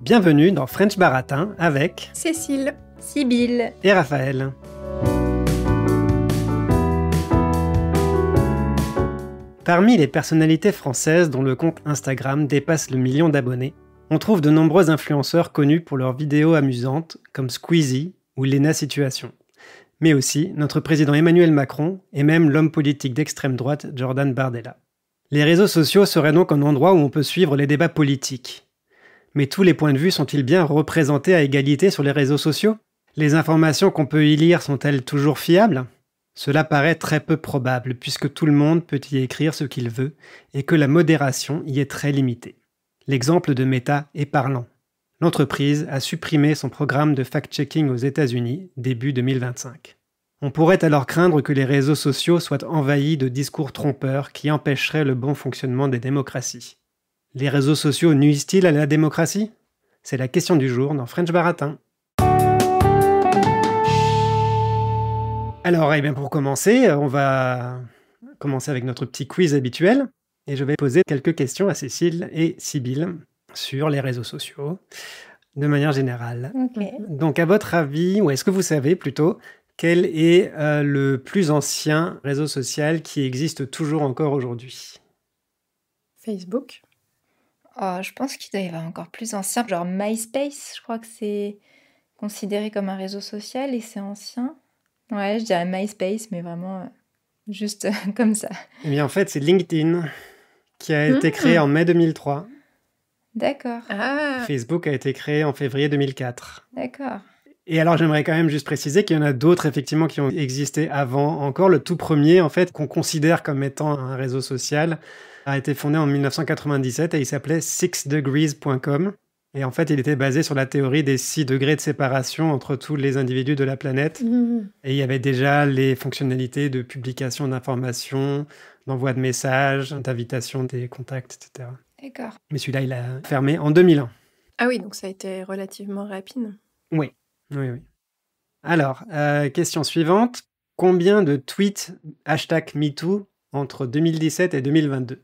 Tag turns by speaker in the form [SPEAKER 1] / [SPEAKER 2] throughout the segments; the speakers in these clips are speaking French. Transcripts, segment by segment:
[SPEAKER 1] Bienvenue dans French Baratin avec
[SPEAKER 2] Cécile,
[SPEAKER 3] Sibylle
[SPEAKER 1] et Raphaël. Parmi les personnalités françaises dont le compte Instagram dépasse le 1 million d'abonnés, on trouve de nombreux influenceurs connus pour leurs vidéos amusantes comme Squeezie ou Léna Situation. Mais aussi notre président Emmanuel Macron et même l'homme politique d'extrême droite Jordan Bardella. Les réseaux sociaux seraient donc un endroit où on peut suivre les débats politiques. Mais tous les points de vue sont-ils bien représentés à égalité sur les réseaux sociaux ? Les informations qu'on peut y lire sont-elles toujours fiables ? Cela paraît très peu probable puisque tout le monde peut y écrire ce qu'il veut et que la modération y est très limitée. L'exemple de Meta est parlant. L'entreprise a supprimé son programme de fact-checking aux États-Unis début 2025. On pourrait alors craindre que les réseaux sociaux soient envahis de discours trompeurs qui empêcheraient le bon fonctionnement des démocraties. Les réseaux sociaux nuisent-ils à la démocratie ? C'est la question du jour dans French Baratin. Alors, pour commencer, on va commencer avec notre petit quiz habituel. Et je vais poser quelques questions à Cécile et Sibylle sur les réseaux sociaux, de manière générale.
[SPEAKER 3] Okay.
[SPEAKER 1] Donc, à votre avis, ou est-ce que vous savez plutôt, quel est le plus ancien réseau social qui existe toujours encore aujourd'hui ?
[SPEAKER 2] Facebook.
[SPEAKER 3] Oh, je pense qu'il doit y avoir encore plus ancien, genre MySpace, je crois que c'est considéré comme un réseau social et c'est ancien. Ouais, je dirais MySpace, mais vraiment juste comme ça.
[SPEAKER 1] Eh bien, en fait, c'est LinkedIn qui a été créé en mai 2003.
[SPEAKER 3] D'accord.
[SPEAKER 2] Ah,
[SPEAKER 1] Facebook a été créé en février 2004.
[SPEAKER 3] D'accord.
[SPEAKER 1] Et alors, j'aimerais quand même juste préciser qu'il y en a d'autres, effectivement, qui ont existé avant encore. Le tout premier, en fait, qu'on considère comme étant un réseau social, a été fondé en 1997 et il s'appelait 6degrees.com. Et en fait, il était basé sur la théorie des 6 degrés de séparation entre tous les individus de la planète. Et il y avait déjà les fonctionnalités de publication d'informations, d'envoi de messages, d'invitation des contacts, etc.
[SPEAKER 3] D'accord.
[SPEAKER 1] Mais celui-là, il a fermé en 2001.
[SPEAKER 2] ah oui, donc ça a été relativement rapide.
[SPEAKER 1] Oui. Alors, question suivante. Combien de tweets #MeToo entre 2017 et 2022 ?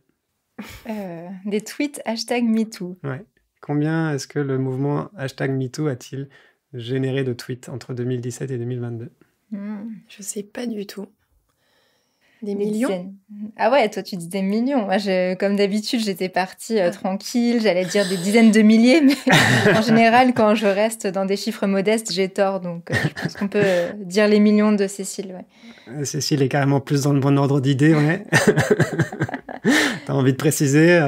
[SPEAKER 3] Des tweets #MeToo.
[SPEAKER 1] Ouais. Combien est-ce que le mouvement #MeToo a-t-il généré de tweets entre 2017 et 2022 ?
[SPEAKER 2] Je sais pas du tout. Des millions ?
[SPEAKER 3] Dizaines. Ah ouais, toi tu dis des millions. Moi, comme d'habitude, j'étais partie tranquille, j'allais dire des dizaines de milliers, mais en général, quand je reste dans des chiffres modestes, j'ai tort. Donc, je pense qu'on peut dire les millions de Cécile. Ouais.
[SPEAKER 1] Cécile est carrément plus dans le bon ordre d'idée, ouais. T'as envie de préciser,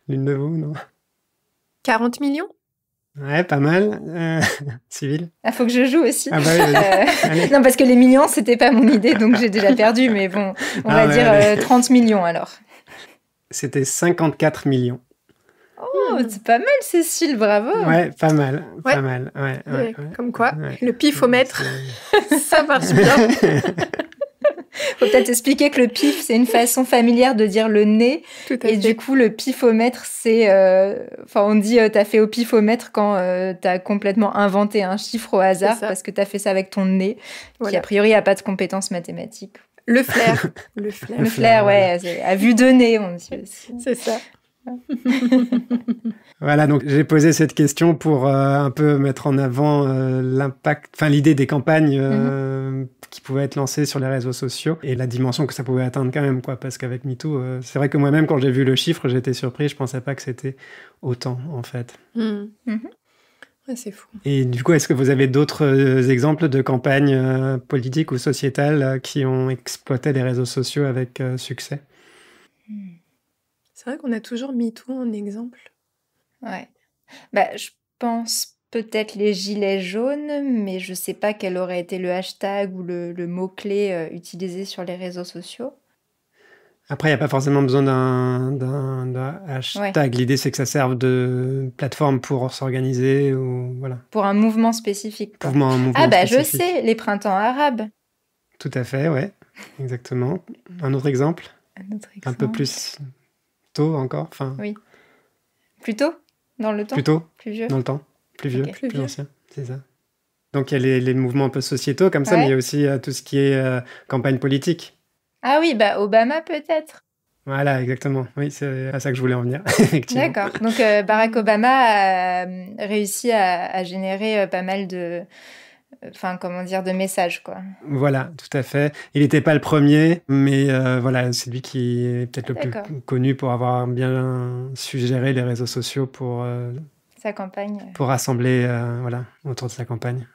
[SPEAKER 1] l'une de vous, non ?
[SPEAKER 2] 40 millions ?
[SPEAKER 1] Ouais, pas mal. Civil ?
[SPEAKER 3] Ah, faut que je joue aussi.
[SPEAKER 1] Ah bah oui, allez.
[SPEAKER 3] Non, parce que les millions, c'était pas mon idée, donc j'ai déjà perdu. Mais bon, on va dire 30 millions alors.
[SPEAKER 1] C'était 54 millions.
[SPEAKER 3] Oh, c'est pas mal, Cécile, bravo.
[SPEAKER 1] Ouais, pas mal.
[SPEAKER 2] Ouais.
[SPEAKER 1] Pas mal. Ouais.
[SPEAKER 2] Comme quoi,
[SPEAKER 1] Ouais.
[SPEAKER 2] le pifomètre, ça marche bien.
[SPEAKER 3] Faut peut-être expliquer que le pif, c'est une façon familière de dire le nez.
[SPEAKER 2] Tout à
[SPEAKER 3] Et
[SPEAKER 2] fait.
[SPEAKER 3] du coup, le pifomètre, c'est... on dit t'as fait au pifomètre quand t'as complètement inventé un chiffre au hasard
[SPEAKER 2] ça.
[SPEAKER 3] parce que t'as fait ça avec ton nez, qui
[SPEAKER 2] Voilà.
[SPEAKER 3] a priori a pas de compétences mathématiques.
[SPEAKER 2] Le flair. Le flair.
[SPEAKER 3] Le flair, ouais, c'est à vue de nez, on dit aussi.
[SPEAKER 2] C'est ça.
[SPEAKER 1] Voilà, donc j'ai posé cette question pour un peu mettre en avant l'impact, l'idée des campagnes qui pouvaient être lancées sur les réseaux sociaux et la dimension que ça pouvait atteindre quand même, quoi. Parce qu'avec MeToo, c'est vrai que moi-même, quand j'ai vu le chiffre, j'étais surpris. Je pensais pas que c'était autant, en fait.
[SPEAKER 2] Ouais, c'est fou.
[SPEAKER 1] Et du coup, est-ce que vous avez d'autres exemples de campagnes politiques ou sociétales qui ont exploité les réseaux sociaux avec succès ?
[SPEAKER 2] C'est vrai qu'on a toujours MeToo en exemple.
[SPEAKER 3] Ouais. Je pense peut-être les gilets jaunes, mais je sais pas quel aurait été le hashtag ou le mot-clé utilisé sur les réseaux sociaux.
[SPEAKER 1] Après, il n'y a pas forcément besoin d'un hashtag. Ouais. L'idée, c'est que ça serve de plateforme pour s'organiser ou voilà.
[SPEAKER 3] Pour un mouvement spécifique. Quoi.
[SPEAKER 1] Un mouvement spécifique.
[SPEAKER 3] Je sais, les printemps arabes.
[SPEAKER 1] Tout à fait, ouais, exactement. Un autre exemple ? Un peu plus tôt encore,
[SPEAKER 3] Oui. Plus tôt ? Dans le temps ?
[SPEAKER 1] Plus tôt ?
[SPEAKER 3] Plus vieux ?
[SPEAKER 1] Dans le temps. Plus vieux,
[SPEAKER 2] Okay.
[SPEAKER 1] plus ancien, c'est ça. Donc, il y a les mouvements un peu sociétaux comme ça, mais il y a aussi tout ce qui est campagne politique.
[SPEAKER 3] Ah oui, Obama peut-être.
[SPEAKER 1] Voilà, exactement. Oui, c'est à ça que je voulais en venir, effectivement.
[SPEAKER 3] D'accord. Donc, Barack Obama a réussi à générer pas mal de, enfin, comment dire, de messages, quoi.
[SPEAKER 1] Voilà, tout à fait. Il n'était pas le premier, mais voilà, c'est lui qui est peut-être le plus
[SPEAKER 3] D'accord.
[SPEAKER 1] connu pour avoir bien su gérer les réseaux sociaux
[SPEAKER 3] Sa campagne.
[SPEAKER 1] pour rassembler voilà, autour de sa campagne.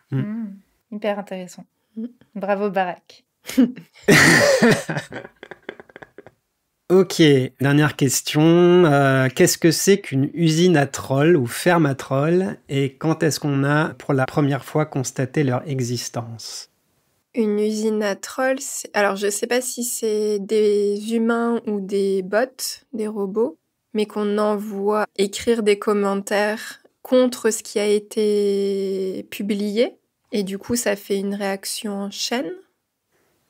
[SPEAKER 3] Hyper intéressant.
[SPEAKER 2] Mm.
[SPEAKER 3] Bravo, Barack.
[SPEAKER 1] Ok, dernière question. Qu'est-ce que c'est qu'une usine à trolls ou ferme à trolls et quand est-ce qu'on a pour la première fois constaté leur existence?
[SPEAKER 2] Une usine à trolls, alors je sais pas si c'est des humains ou des bots, des robots, mais qu'on envoie écrire des commentaires contre ce qui a été publié. Et du coup, ça fait une réaction en chaîne.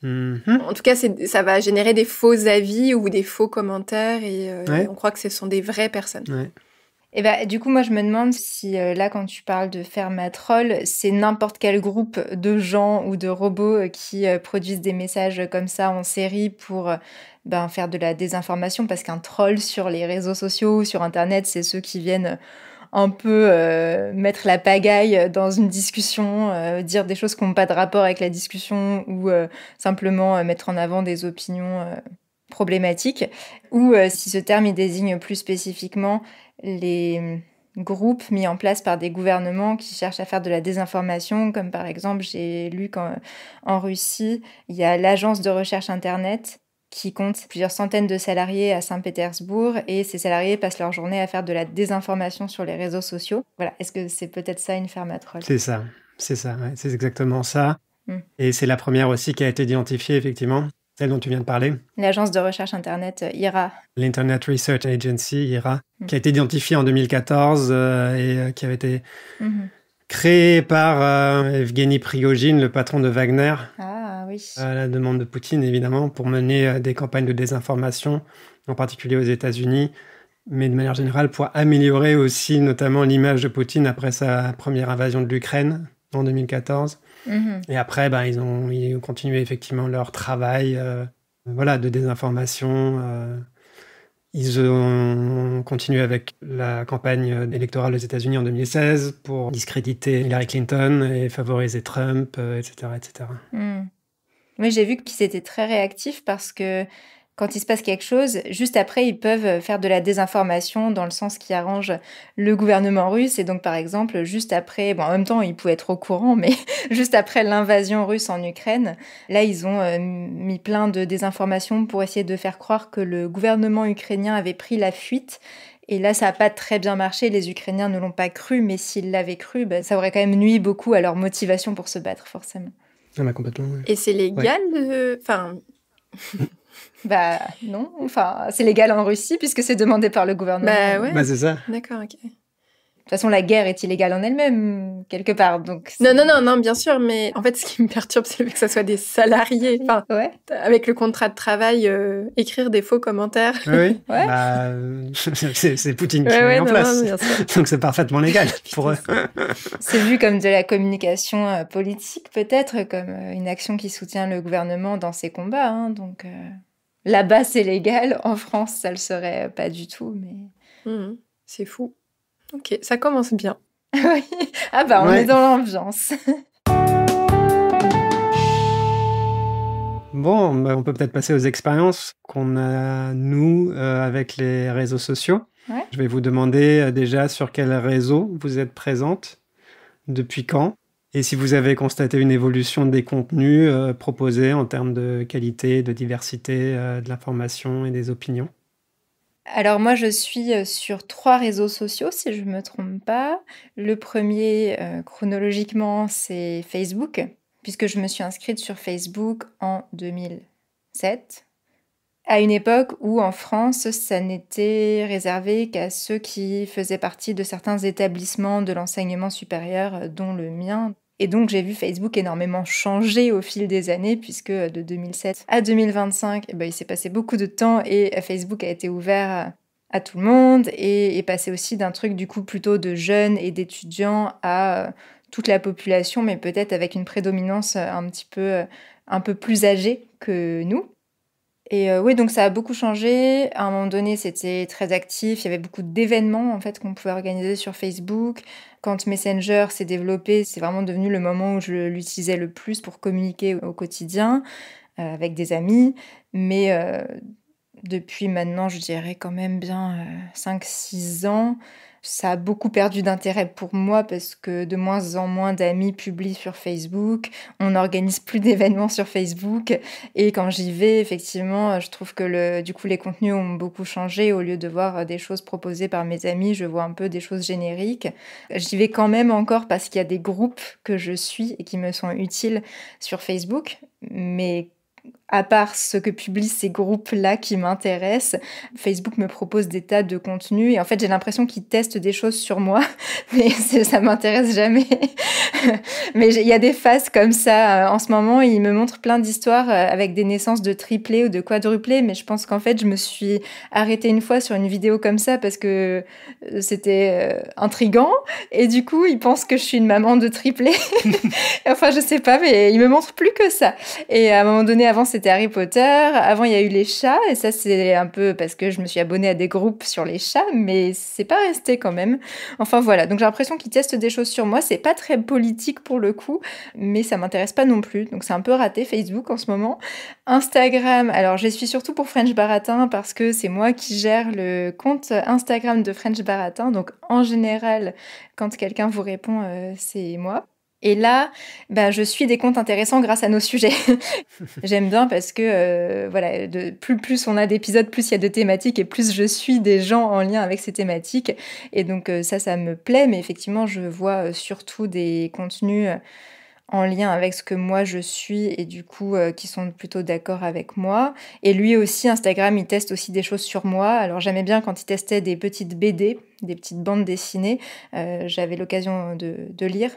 [SPEAKER 2] En tout cas, ça va générer des faux avis ou des faux commentaires et
[SPEAKER 1] Ouais.
[SPEAKER 2] on croit que ce sont des vraies personnes.
[SPEAKER 1] Ouais.
[SPEAKER 3] Et du coup, moi, je me demande si là, quand tu parles de ferme à troll, c'est n'importe quel groupe de gens ou de robots qui produisent des messages comme ça en série pour faire de la désinformation, parce qu'un troll sur les réseaux sociaux ou sur Internet, c'est ceux qui viennent un peu mettre la pagaille dans une discussion, dire des choses qui n'ont pas de rapport avec la discussion ou simplement mettre en avant des opinions problématiques. Ou si ce terme il désigne plus spécifiquement les groupes mis en place par des gouvernements qui cherchent à faire de la désinformation, comme par exemple, j'ai lu qu'en Russie, il y a l'agence de recherche Internet qui compte plusieurs centaines de salariés à Saint-Pétersbourg et ces salariés passent leur journée à faire de la désinformation sur les réseaux sociaux. Voilà, est-ce que c'est peut-être ça une ferme à trolls?
[SPEAKER 1] C'est ça, ouais, c'est exactement ça. Et c'est la première aussi qui a été identifiée, effectivement, celle dont tu viens de parler.
[SPEAKER 3] L'agence de recherche Internet IRA.
[SPEAKER 1] L'Internet Research Agency, IRA, qui a été identifiée en 2014 et qui avait été créée par Evgeny Prigogine, le patron de Wagner.
[SPEAKER 3] Ah oui.
[SPEAKER 1] À la demande de Poutine, évidemment, pour mener des campagnes de désinformation, en particulier aux États-Unis, mais de manière générale pour améliorer aussi notamment l'image de Poutine après sa première invasion de l'Ukraine en 2014. Et après, ils ont continué effectivement leur travail de désinformation. Ils ont continué avec la campagne électorale aux États-Unis en 2016 pour discréditer Hillary Clinton et favoriser Trump, etc. etc.
[SPEAKER 3] Oui, j'ai vu qu'ils étaient très réactifs parce que quand il se passe quelque chose, juste après, ils peuvent faire de la désinformation dans le sens qui arrange le gouvernement russe. Et donc, par exemple, juste après, en même temps, ils pouvaient être au courant, mais juste après l'invasion russe en Ukraine, là, ils ont mis plein de désinformations pour essayer de faire croire que le gouvernement ukrainien avait pris la fuite. Et là, ça n'a pas très bien marché. Les Ukrainiens ne l'ont pas cru, mais s'ils l'avaient cru, ça aurait quand même nui beaucoup à leur motivation pour se battre, forcément.
[SPEAKER 1] Ah complètement, oui.
[SPEAKER 2] Et c'est légal Enfin...
[SPEAKER 3] Non, c'est légal en Russie puisque c'est demandé par le gouvernement.
[SPEAKER 2] Ouais.
[SPEAKER 1] C'est ça.
[SPEAKER 2] D'accord, ok.
[SPEAKER 3] De toute façon, la guerre est illégale en elle-même, quelque part. Donc
[SPEAKER 2] non, bien sûr, mais en fait, ce qui me perturbe, c'est le fait que ça soit des salariés.
[SPEAKER 3] Ouais.
[SPEAKER 2] Avec le contrat de travail, écrire des faux commentaires.
[SPEAKER 1] Oui,
[SPEAKER 3] ouais.
[SPEAKER 1] C'est Poutine qui met en place. Donc c'est parfaitement légal pour eux.
[SPEAKER 3] C'est vu comme de la communication politique, peut-être, comme une action qui soutient le gouvernement dans ses combats. Hein, donc là-bas, c'est légal. En France, ça le serait pas du tout. Mais
[SPEAKER 2] c'est fou. Ok, ça commence bien.
[SPEAKER 3] Oui. On est dans l'ambiance.
[SPEAKER 1] Bon, on peut peut-être passer aux expériences qu'on a, nous, avec les réseaux sociaux.
[SPEAKER 3] Ouais.
[SPEAKER 1] Je vais vous demander déjà sur quel réseau vous êtes présente, depuis quand, et si vous avez constaté une évolution des contenus proposés en termes de qualité, de diversité, de l'information et des opinions.
[SPEAKER 3] Alors moi, je suis sur 3 réseaux sociaux, si je ne me trompe pas. Le premier, chronologiquement, c'est Facebook, puisque je me suis inscrite sur Facebook en 2007, à une époque où en France, ça n'était réservé qu'à ceux qui faisaient partie de certains établissements de l'enseignement supérieur, dont le mien. Et donc, j'ai vu Facebook énormément changer au fil des années, puisque de 2007 à 2025, il s'est passé beaucoup de temps et Facebook a été ouvert à tout le monde et est passé aussi d'un truc du coup plutôt de jeunes et d'étudiants à toute la population, mais peut-être avec une prédominance un peu plus âgée que nous. Et oui, donc ça a beaucoup changé. À un moment donné, c'était très actif. Il y avait beaucoup d'événements en fait qu'on pouvait organiser sur Facebook. Quand Messenger s'est développé, c'est vraiment devenu le moment où je l'utilisais le plus pour communiquer au quotidien avec des amis. Mais depuis maintenant, je dirais quand même bien 5-6 ans, ça a beaucoup perdu d'intérêt pour moi parce que de moins en moins d'amis publient sur Facebook. On n'organise plus d'événements sur Facebook. Et quand j'y vais, effectivement, je trouve que du coup, les contenus ont beaucoup changé. Au lieu de voir des choses proposées par mes amis, je vois un peu des choses génériques. J'y vais quand même encore parce qu'il y a des groupes que je suis et qui me sont utiles sur Facebook. Mais à part ce que publient ces groupes-là qui m'intéressent, Facebook me propose des tas de contenus et en fait j'ai l'impression qu'ils testent des choses sur moi, mais ça m'intéresse jamais. Mais il y a des phases comme ça. En ce moment, ils me montrent plein d'histoires avec des naissances de triplés ou de quadruplés, mais je pense qu'en fait je me suis arrêtée une fois sur une vidéo comme ça parce que c'était intriguant et du coup ils pensent que je suis une maman de triplés. Enfin je sais pas, mais ils me montrent plus que ça. Et à un moment donné, avant c'était Harry Potter, avant il y a eu les chats, et ça c'est un peu parce que je me suis abonnée à des groupes sur les chats, mais c'est pas resté quand même. Enfin voilà, donc j'ai l'impression qu'ils testent des choses sur moi, c'est pas très politique pour le coup, mais ça m'intéresse pas non plus, donc c'est un peu raté Facebook en ce moment. Instagram, alors je suis surtout pour French Baratin parce que c'est moi qui gère le compte Instagram de French Baratin, donc en général, quand quelqu'un vous répond, c'est moi. Et là, je suis des comptes intéressants grâce à nos sujets. J'aime bien parce que voilà, plus on a d'épisodes, plus il y a de thématiques et plus je suis des gens en lien avec ces thématiques. Et donc ça me plaît, mais effectivement, je vois surtout des contenus en lien avec ce que moi je suis et du coup qui sont plutôt d'accord avec moi. Et lui aussi, Instagram, il teste aussi des choses sur moi. Alors j'aimais bien quand il testait des petites BD, des petites bandes dessinées. J'avais l'occasion de lire.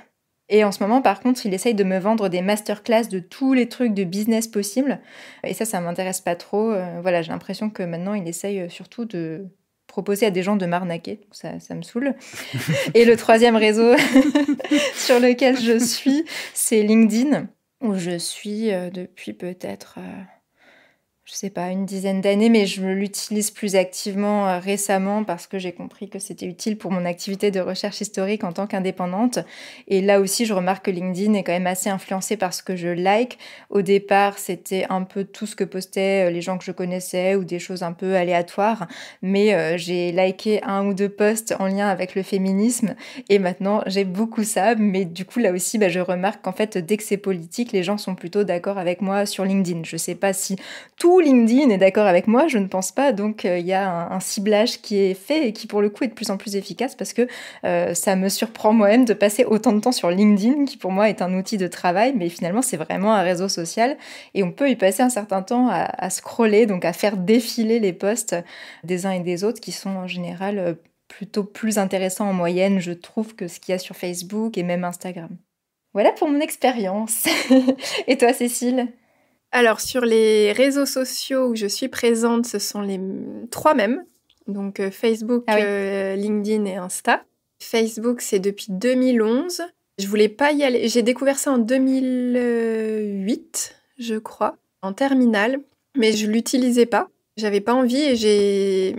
[SPEAKER 3] Et en ce moment, par contre, il essaye de me vendre des masterclass de tous les trucs de business possibles. Et ça m'intéresse pas trop. Voilà, j'ai l'impression que maintenant, il essaye surtout de proposer à des gens de m'arnaquer. Ça me saoule. Et le troisième réseau sur lequel je suis, c'est LinkedIn, où je suis depuis peut-être... je sais pas, une dizaine d'années, mais je l'utilise plus activement récemment parce que j'ai compris que c'était utile pour mon activité de recherche historique en tant qu'indépendante. Et là aussi, je remarque que LinkedIn est quand même assez influencé par ce que je like. Au départ, c'était un peu tout ce que postaient les gens que je connaissais ou des choses un peu aléatoires. Mais j'ai liké 1 ou 2 posts en lien avec le féminisme. Et maintenant, j'ai beaucoup ça. Mais du coup, là aussi, je remarque qu'en fait, dès que c'est politique, les gens sont plutôt d'accord avec moi sur LinkedIn. Je sais pas si tout LinkedIn est d'accord avec moi, je ne pense pas. Donc, il y a un ciblage qui est fait et qui, pour le coup, est de plus en plus efficace parce que ça me surprend moi-même de passer autant de temps sur LinkedIn, qui pour moi est un outil de travail, mais finalement, c'est vraiment un réseau social et on peut y passer un certain temps à scroller, donc à faire défiler les posts des uns et des autres qui sont en général plutôt plus intéressants en moyenne, je trouve, que ce qu'il y a sur Facebook et même Instagram. Voilà pour mon expérience. Et toi, Cécile ?
[SPEAKER 2] Alors, sur les réseaux sociaux où je suis présente, ce sont les 3 mêmes. Donc, Facebook, LinkedIn et Insta. Facebook, c'est depuis 2011. Je voulais pas y aller. J'ai découvert ça en 2008, je crois, en terminale. Mais je l'utilisais pas. J'avais pas envie et j'ai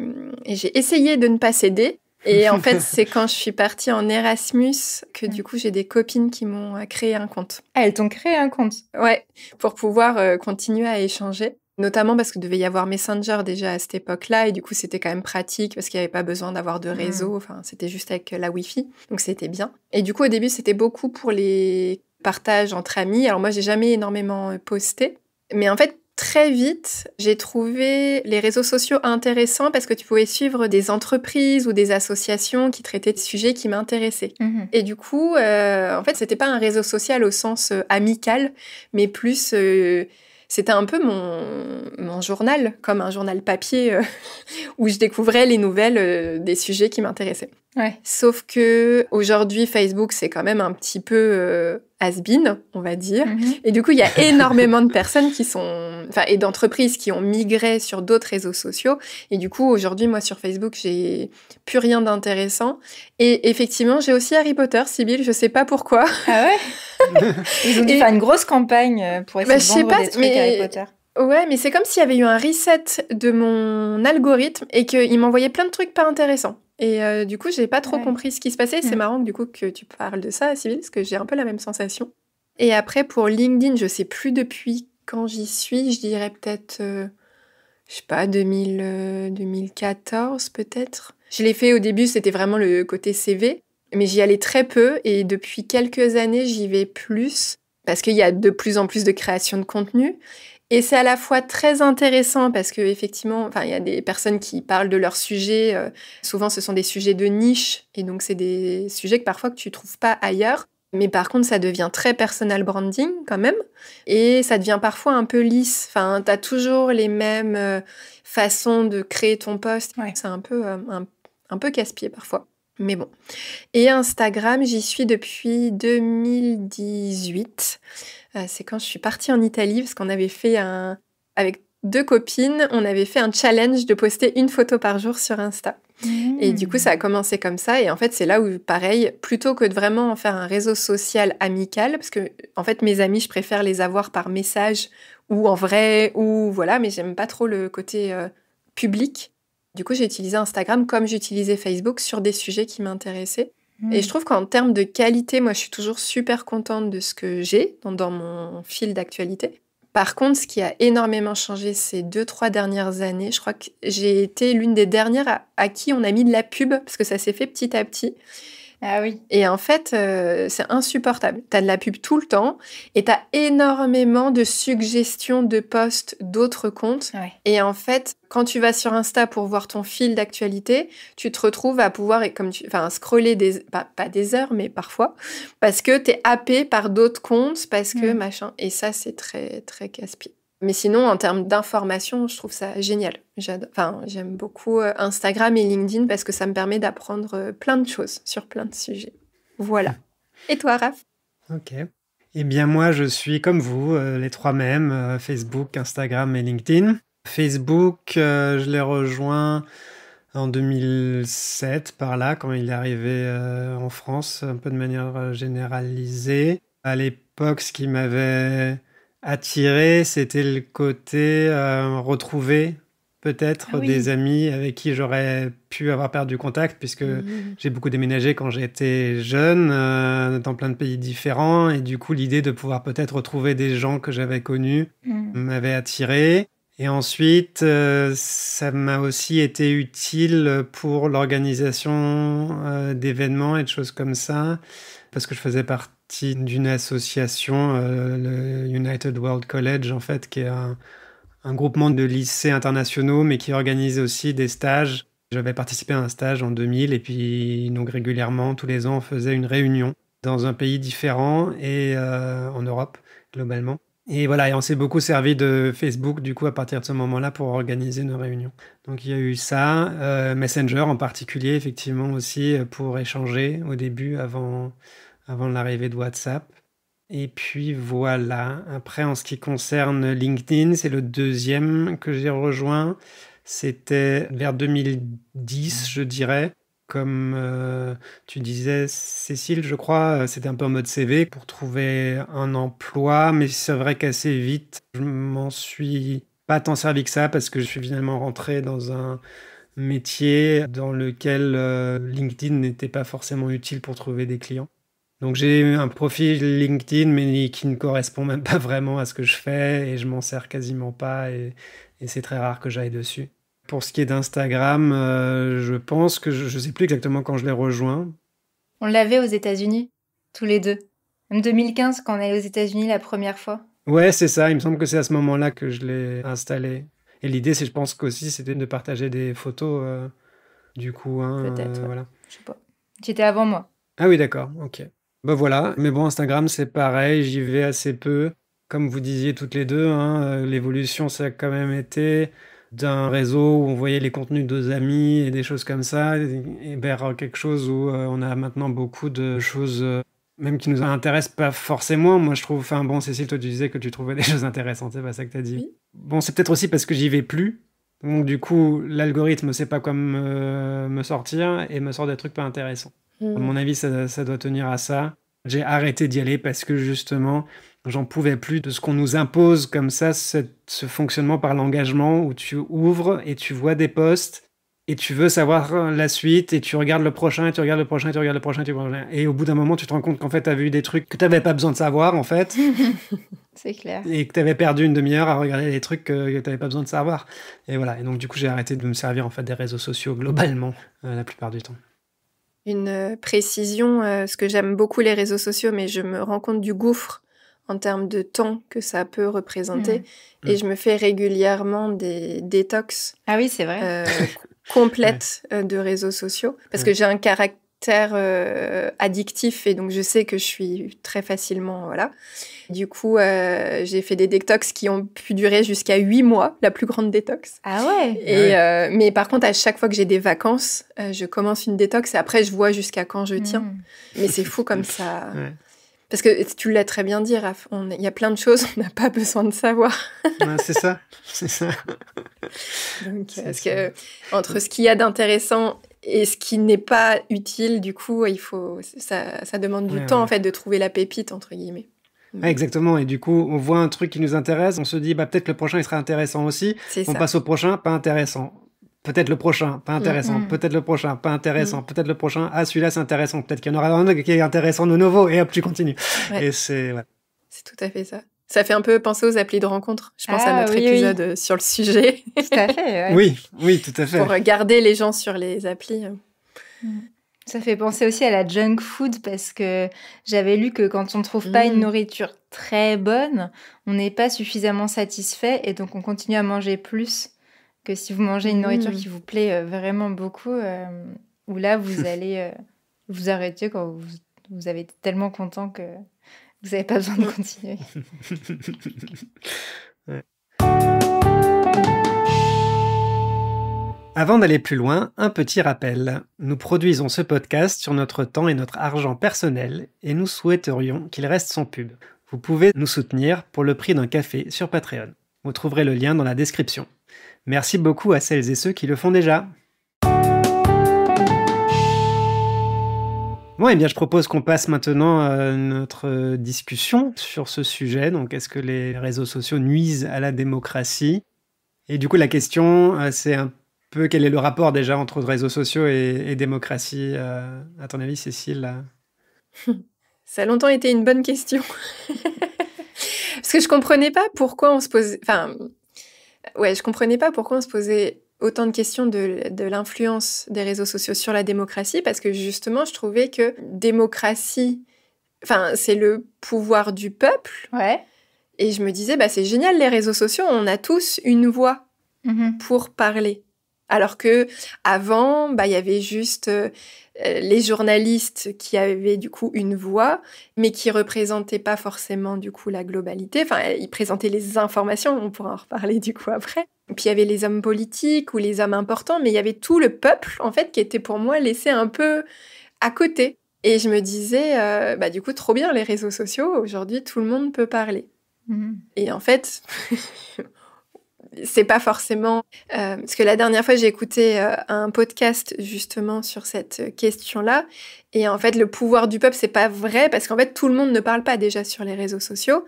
[SPEAKER 2] essayé de ne pas céder. Et en fait, c'est quand je suis partie en Erasmus que du coup, j'ai des copines qui m'ont créé un compte.
[SPEAKER 3] Ah, elles t'ont créé un compte ?
[SPEAKER 2] Ouais, pour pouvoir continuer à échanger. Notamment parce qu'il devait y avoir Messenger déjà à cette époque-là. Et du coup, c'était quand même pratique parce qu'il n'y avait pas besoin d'avoir de réseau. Enfin, c'était juste avec la Wi-Fi. Donc, c'était bien. Et du coup, au début, c'était beaucoup pour les partages entre amis. Alors moi, j'ai jamais énormément posté. Mais en fait, très vite, j'ai trouvé les réseaux sociaux intéressants parce que tu pouvais suivre des entreprises ou des associations qui traitaient de sujets qui m'intéressaient. Mmh. Et du coup, en fait, c'était pas un réseau social au sens amical, mais plus... c'était un peu mon journal, comme un journal papier où je découvrais les nouvelles des sujets qui m'intéressaient. Ouais. Sauf que aujourd'hui, Facebook, c'est quand même un petit peu has-been, on va dire. Mm-hmm. Et du coup, il y a énormément de personnes et d'entreprises qui ont migré sur d'autres réseaux sociaux. Et du coup, aujourd'hui, moi, sur Facebook, j'ai plus rien d'intéressant. Et effectivement, j'ai aussi Harry Potter, Sybille, je sais pas pourquoi.
[SPEAKER 3] Ah ouais? Ils ont dû faire une grosse campagne pour essayer de vendre des trucs Harry Potter.
[SPEAKER 2] Ouais, mais c'est comme s'il y avait eu un reset de mon algorithme et qu'il m'envoyait plein de trucs pas intéressants. Et du coup, j'ai pas trop
[SPEAKER 3] Ouais.
[SPEAKER 2] compris ce qui se passait. C'est
[SPEAKER 3] Mm.
[SPEAKER 2] marrant du coup que tu parles de ça, Sybille, parce que j'ai un peu la même sensation. Et après, pour LinkedIn, je sais plus depuis quand j'y suis. Je dirais peut-être, je sais pas, 2014 peut-être. Je l'ai fait au début, c'était vraiment le côté CV. Mais j'y allais très peu et depuis quelques années, j'y vais plus parce qu'il y a de plus en plus de création de contenu. Et c'est à la fois très intéressant parce que effectivement, enfin, il y a des personnes qui parlent de leurs sujets. Souvent, ce sont des sujets de niche et donc c'est des sujets que parfois que tu trouves pas ailleurs. Mais par contre, ça devient très personal branding quand même et ça devient parfois un peu lisse. Enfin, t'as toujours les mêmes façons de créer ton post.
[SPEAKER 3] Ouais.
[SPEAKER 2] C'est un peu casse-pied parfois. Mais bon. Et Instagram, j'y suis depuis 2018. C'est quand je suis partie en Italie, parce qu'on avait fait avec 2 copines, on avait fait un challenge de poster une photo par jour sur Insta. Et du coup, ça a commencé comme ça. Et en fait, c'est là où, pareil, plutôt que de vraiment en faire un réseau social amical, parce que, en fait, mes amis, je préfère les avoir par message ou en vrai, ou voilà, mais j'aime pas trop le côté public. Du coup, j'ai utilisé Instagram comme j'utilisais Facebook sur des sujets qui m'intéressaient. Et je trouve qu'en termes de qualité, moi, je suis toujours super contente de ce que j'ai dans mon fil d'actualité. Par contre, ce qui a énormément changé ces 2-3 dernières années, je crois que j'ai été l'une des dernières à qui on a mis de la pub, parce que ça s'est fait petit à petit.
[SPEAKER 3] Ah oui.
[SPEAKER 2] Et en fait, c'est insupportable. T'as de la pub tout le temps et t'as énormément de suggestions de posts d'autres comptes.
[SPEAKER 3] Ouais.
[SPEAKER 2] Et en fait, quand tu vas sur Insta pour voir ton fil d'actualité, tu te retrouves à pouvoir, scroller pas des heures, mais parfois, parce que t'es happé par d'autres comptes, parce que machin. Et ça, c'est très, très casse-pied. Mais sinon, en termes d'information, je trouve ça génial. J'aime beaucoup Instagram et LinkedIn parce que ça me permet d'apprendre plein de choses sur plein de sujets. Voilà. Et toi, Raph?
[SPEAKER 1] Ok. Eh bien, moi, je suis comme vous, les 3 mêmes, Facebook, Instagram et LinkedIn. Facebook, je l'ai rejoint en 2007, par là, quand il est arrivé en France, un peu de manière généralisée. À l'époque, ce qui m'avait attiré, c'était le côté retrouver peut-être des amis avec qui j'aurais pu avoir perdu contact, puisque j'ai beaucoup déménagé quand j'étais jeune, dans plein de pays différents, et du coup, l'idée de pouvoir peut-être retrouver des gens que j'avais connus m'avait attiré. Et ensuite, ça m'a aussi été utile pour l'organisation d'événements et de choses comme ça, parce que je faisais partie d'une association, le United World College, en fait, qui est un groupement de lycées internationaux, mais qui organise aussi des stages. J'avais participé à un stage en 2000, et puis donc régulièrement, tous les ans, on faisait une réunion dans un pays différent et en Europe, globalement. Et voilà, et on s'est beaucoup servi de Facebook, du coup, à partir de ce moment-là, pour organiser nos réunions. Donc, il y a eu ça, Messenger en particulier, effectivement, aussi, pour échanger au début, avant l'arrivée de WhatsApp. Et puis, voilà. Après, en ce qui concerne LinkedIn, c'est le deuxième que j'ai rejoint. C'était vers 2010, je dirais. Comme tu disais, Cécile, je crois, c'était un peu en mode CV pour trouver un emploi, mais c'est vrai qu'assez vite, je m'en suis pas tant servi que ça parce que je suis finalement rentré dans un métier dans lequel LinkedIn n'était pas forcément utile pour trouver des clients. Donc j'ai un profil LinkedIn, mais qui ne correspond même pas vraiment à ce que je fais et je m'en sers quasiment pas et c'est très rare que j'aille dessus. Pour ce qui est d'Instagram, je pense que je ne sais plus exactement quand je l'ai rejoint.
[SPEAKER 3] On l'avait aux États-Unis, tous les deux. Même 2015, quand on est allé aux États-Unis la première fois.
[SPEAKER 1] Ouais, c'est ça. Il me semble que c'est à ce moment-là que je l'ai installé. Et l'idée, je pense qu'aussi, c'était de partager des photos, du coup. Hein,
[SPEAKER 3] Peut-être, ouais.
[SPEAKER 1] voilà.
[SPEAKER 3] Je sais pas. Tu étais avant moi.
[SPEAKER 1] Ah oui, d'accord, ok. Bah voilà, mais bon, Instagram, c'est pareil, j'y vais assez peu. Comme vous disiez toutes les deux, hein, l'évolution, ça a quand même été d'un réseau où on voyait les contenus de nos amis et des choses comme ça, et vers quelque chose où on a maintenant beaucoup de choses, même qui nous intéressent pas forcément. Moi, je trouve, enfin bon, Cécile, toi, tu disais que tu trouvais des choses intéressantes, c'est pas ça que t'as dit.
[SPEAKER 2] Oui.
[SPEAKER 1] Bon, c'est peut-être aussi parce que j'y vais plus. Donc du coup, l'algorithme sait pas quoi me sortir et me sort des trucs pas intéressants. À mon avis, ça doit tenir à ça. J'ai arrêté d'y aller parce que justement, j'en pouvais plus de ce qu'on nous impose comme ça, ce fonctionnement par l'engagement où tu ouvres et tu vois des posts et tu veux savoir la suite et tu regardes le prochain et tu regardes le prochain et tu regardes le prochain et au bout d'un moment, tu te rends compte qu'en fait, tu avais eu des trucs que tu n'avais pas besoin de savoir en fait.
[SPEAKER 3] C'est clair.
[SPEAKER 1] Et que tu avais perdu une demi-heure à regarder des trucs que tu n'avais pas besoin de savoir. Et voilà. Et donc, du coup, j'ai arrêté de me servir en fait des réseaux sociaux globalement la plupart du temps.
[SPEAKER 2] Une précision, parce que j'aime beaucoup les réseaux sociaux, mais je me rends compte du gouffre en termes de temps que ça peut représenter. Et je me fais régulièrement des détox
[SPEAKER 3] Ah oui, c'est vrai.
[SPEAKER 2] complètes de réseaux sociaux. Parce que j'ai un caractère addictif et donc je sais que je suis très facilement... Voilà. Du coup, j'ai fait des détox qui ont pu durer jusqu'à 8 mois, la plus grande détox.
[SPEAKER 3] Ah ouais.
[SPEAKER 2] Et, mais par contre, à chaque fois que j'ai des vacances, je commence une détox et après, je vois jusqu'à quand je tiens. Mais c'est fou comme ça.
[SPEAKER 1] Ouais.
[SPEAKER 2] Parce que tu l'as très bien dit, Raph, il y a plein de choses qu'on n'a pas besoin de savoir.
[SPEAKER 1] C'est ça.
[SPEAKER 2] Donc, parce que entre ce qu'il y a d'intéressant et ce qui n'est pas utile, du coup, ça demande du temps en fait de trouver la pépite entre guillemets.
[SPEAKER 1] Ouais, exactement. Et du coup, on voit un truc qui nous intéresse, on se dit peut-être que le prochain il sera intéressant aussi. On passe au prochain, pas intéressant. Peut-être le prochain, pas intéressant. Peut-être le prochain, pas intéressant. Peut-être le prochain, celui-là c'est intéressant. Peut-être qu'il y en aura un qui est intéressant de nouveau. Et hop, tu continues.
[SPEAKER 2] Ouais.
[SPEAKER 1] Et c'est
[SPEAKER 2] tout à fait ça. Ça fait un peu penser aux applis de rencontre. Je pense à notre épisode sur le sujet.
[SPEAKER 3] Tout à fait,
[SPEAKER 1] ouais. Oui, tout à fait.
[SPEAKER 2] Pour garder les gens sur les applis.
[SPEAKER 3] Ça fait penser aussi à la junk food parce que j'avais lu que quand on ne trouve pas une nourriture très bonne, on n'est pas suffisamment satisfait et donc on continue à manger plus que si vous mangez une nourriture qui vous plaît vraiment beaucoup, où là vous allez vous arrêter quand vous avez été tellement content que vous n'avez pas besoin de continuer.
[SPEAKER 1] Ouais. Avant d'aller plus loin, un petit rappel. Nous produisons ce podcast sur notre temps et notre argent personnel et nous souhaiterions qu'il reste sans pub. Vous pouvez nous soutenir pour le prix d'un café sur Patreon. Vous trouverez le lien dans la description. Merci beaucoup à celles et ceux qui le font déjà. Bon, eh bien, je propose qu'on passe maintenant à notre discussion sur ce sujet. Donc, est-ce que les réseaux sociaux nuisent à la démocratie ? Et du coup, la question, c'est un peu quel est le rapport déjà entre réseaux sociaux et démocratie, à ton avis, Cécile?
[SPEAKER 2] Ça a longtemps été une bonne question. Parce que je comprenais pas pourquoi on se posait... je comprenais pas pourquoi on se posait autant de questions de l'influence des réseaux sociaux sur la démocratie, parce que justement, je trouvais que démocratie, c'est le pouvoir du peuple.
[SPEAKER 3] Ouais.
[SPEAKER 2] Et je me disais, c'est génial, les réseaux sociaux, on a tous une voix pour parler. Alors que avant, il y avait juste les journalistes qui avaient du coup une voix, mais qui représentaient pas forcément du coup la globalité. Enfin, ils présentaient les informations, on pourra en reparler du coup après. Puis il y avait les hommes politiques ou les hommes importants, mais il y avait tout le peuple en fait qui était pour moi laissé un peu à côté. Et je me disais, du coup, trop bien les réseaux sociaux. Aujourd'hui, tout le monde peut parler. Et en fait. C'est pas forcément... parce que la dernière fois, j'ai écouté un podcast justement sur cette question-là. Et en fait, le pouvoir du peuple, c'est pas vrai parce qu'en fait, tout le monde ne parle pas déjà sur les réseaux sociaux.